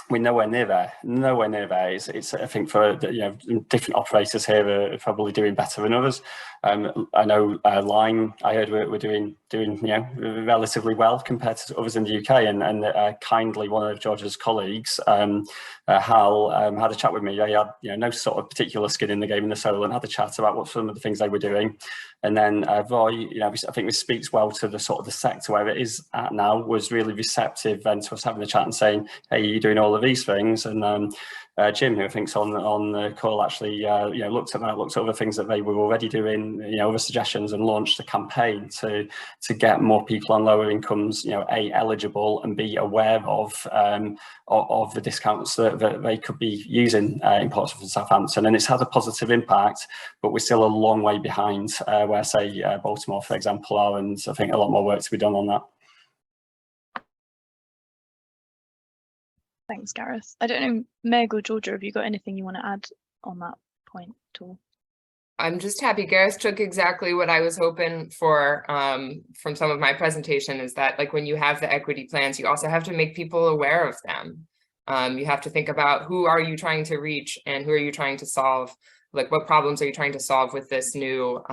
Speaker 4: we're nowhere near there. It's I think for, you know, different operators here are probably doing better than others. I know Line, I heard we're doing you know, relatively well compared to others in the UK. And kindly, one of George's colleagues, Hal, had a chat with me. He had, you know, no sort of particular skin in the game in the solo, and had a chat about what some of the things they were doing. And then Roy, you know, I think this speaks well to the sort of the sector where it is at now, was really receptive then to us having a chat and saying, hey, you're doing all of these things. And Jim, who I think's on the call, actually, you know, looked at other things that they were already doing, you know, other suggestions, and launched a campaign to get more people on lower incomes, you know, A, eligible, and B, aware of the discounts that they could be using in Portsmouth and Southampton. And it's had a positive impact, but we're still a long way behind where, say, Baltimore, for example, are, and I think a lot more work to be done on that.
Speaker 1: Thanks, Gareth. I don't know, Meg or Georgia, have you got anything you want to add on that point at all?
Speaker 3: I'm just happy Gareth took exactly what I was hoping for from some of my presentation, is that, like, when you have the equity plans, you also have to make people aware of them. You have to think about who are you trying to reach and who are you trying to solve, like what problems are you trying to solve with this new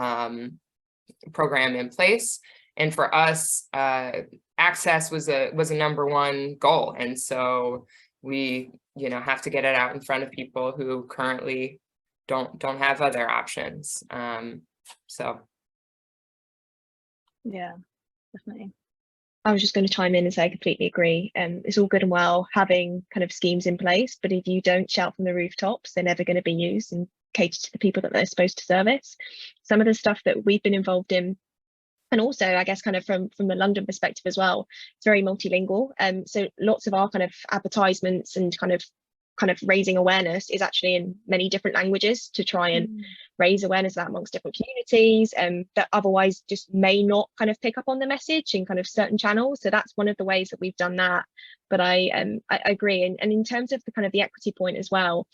Speaker 3: program in place. And for us, access was a #1 goal. And so we, you know, have to get it out in front of people who currently don't have other options. So
Speaker 1: Yeah, definitely.
Speaker 5: I was just going to chime in and say I completely agree. It's all good and well having kind of schemes in place, but if you don't shout from the rooftops, they're never going to be used and cater to the people that they're supposed to service. Some of the stuff that we've been involved in, and also, I guess, kind of from the London perspective as well, it's very multilingual. So lots of our kind of advertisements and kind of raising awareness is actually in many different languages to try and raise awareness of that amongst different communities that otherwise just may not kind of pick up on the message in kind of certain channels. So that's one of the ways that we've done that. But I agree. And in terms of the kind of the equity point as well,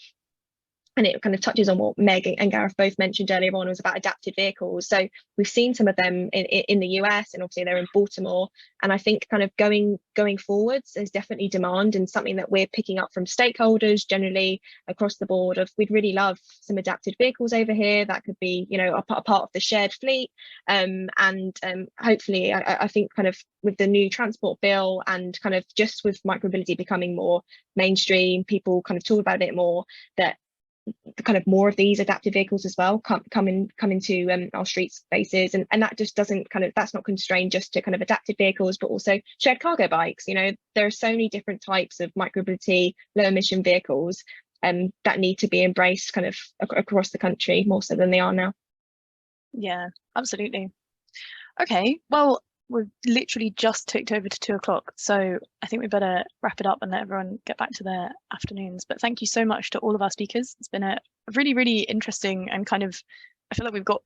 Speaker 5: and it kind of touches on what Meg and Gareth both mentioned earlier on, was about adapted vehicles. So we've seen some of them in the US, and obviously they're in Baltimore. And I think kind of going forwards, there's definitely demand, and something that we're picking up from stakeholders generally across the board of, we'd really love some adapted vehicles over here that could be, you know, a part of the shared fleet. And hopefully, I think kind of with the new transport bill and kind of just with micromobility becoming more mainstream, people kind of talk about it more, that kind of more of these adaptive vehicles as well come into our street spaces, and that just doesn't kind of, that's not constrained just to kind of adaptive vehicles, but also shared cargo bikes. You know, there are so many different types of micromobility, low emission vehicles that need to be embraced kind of across the country more so than they are now.
Speaker 1: Yeah, absolutely. Okay, well, we've literally just ticked over to 2 o'clock, so I think we better wrap it up and let everyone get back to their afternoons. But thank you so much to all of our speakers. It's been a really, really interesting, and kind of, I feel like we've got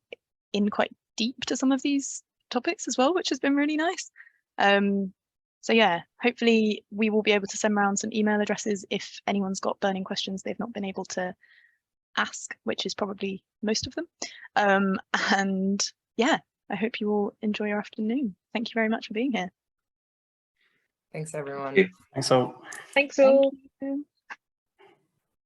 Speaker 1: in quite deep to some of these topics as well, which has been really nice. So yeah, hopefully we will be able to send around some email addresses if anyone's got burning questions they've not been able to ask, which is probably most of them. And yeah, I hope you all enjoy your afternoon. Thank you very much for being here.
Speaker 3: thanks, everyone.
Speaker 4: Thanks all.
Speaker 5: Thanks all.
Speaker 1: Thank you.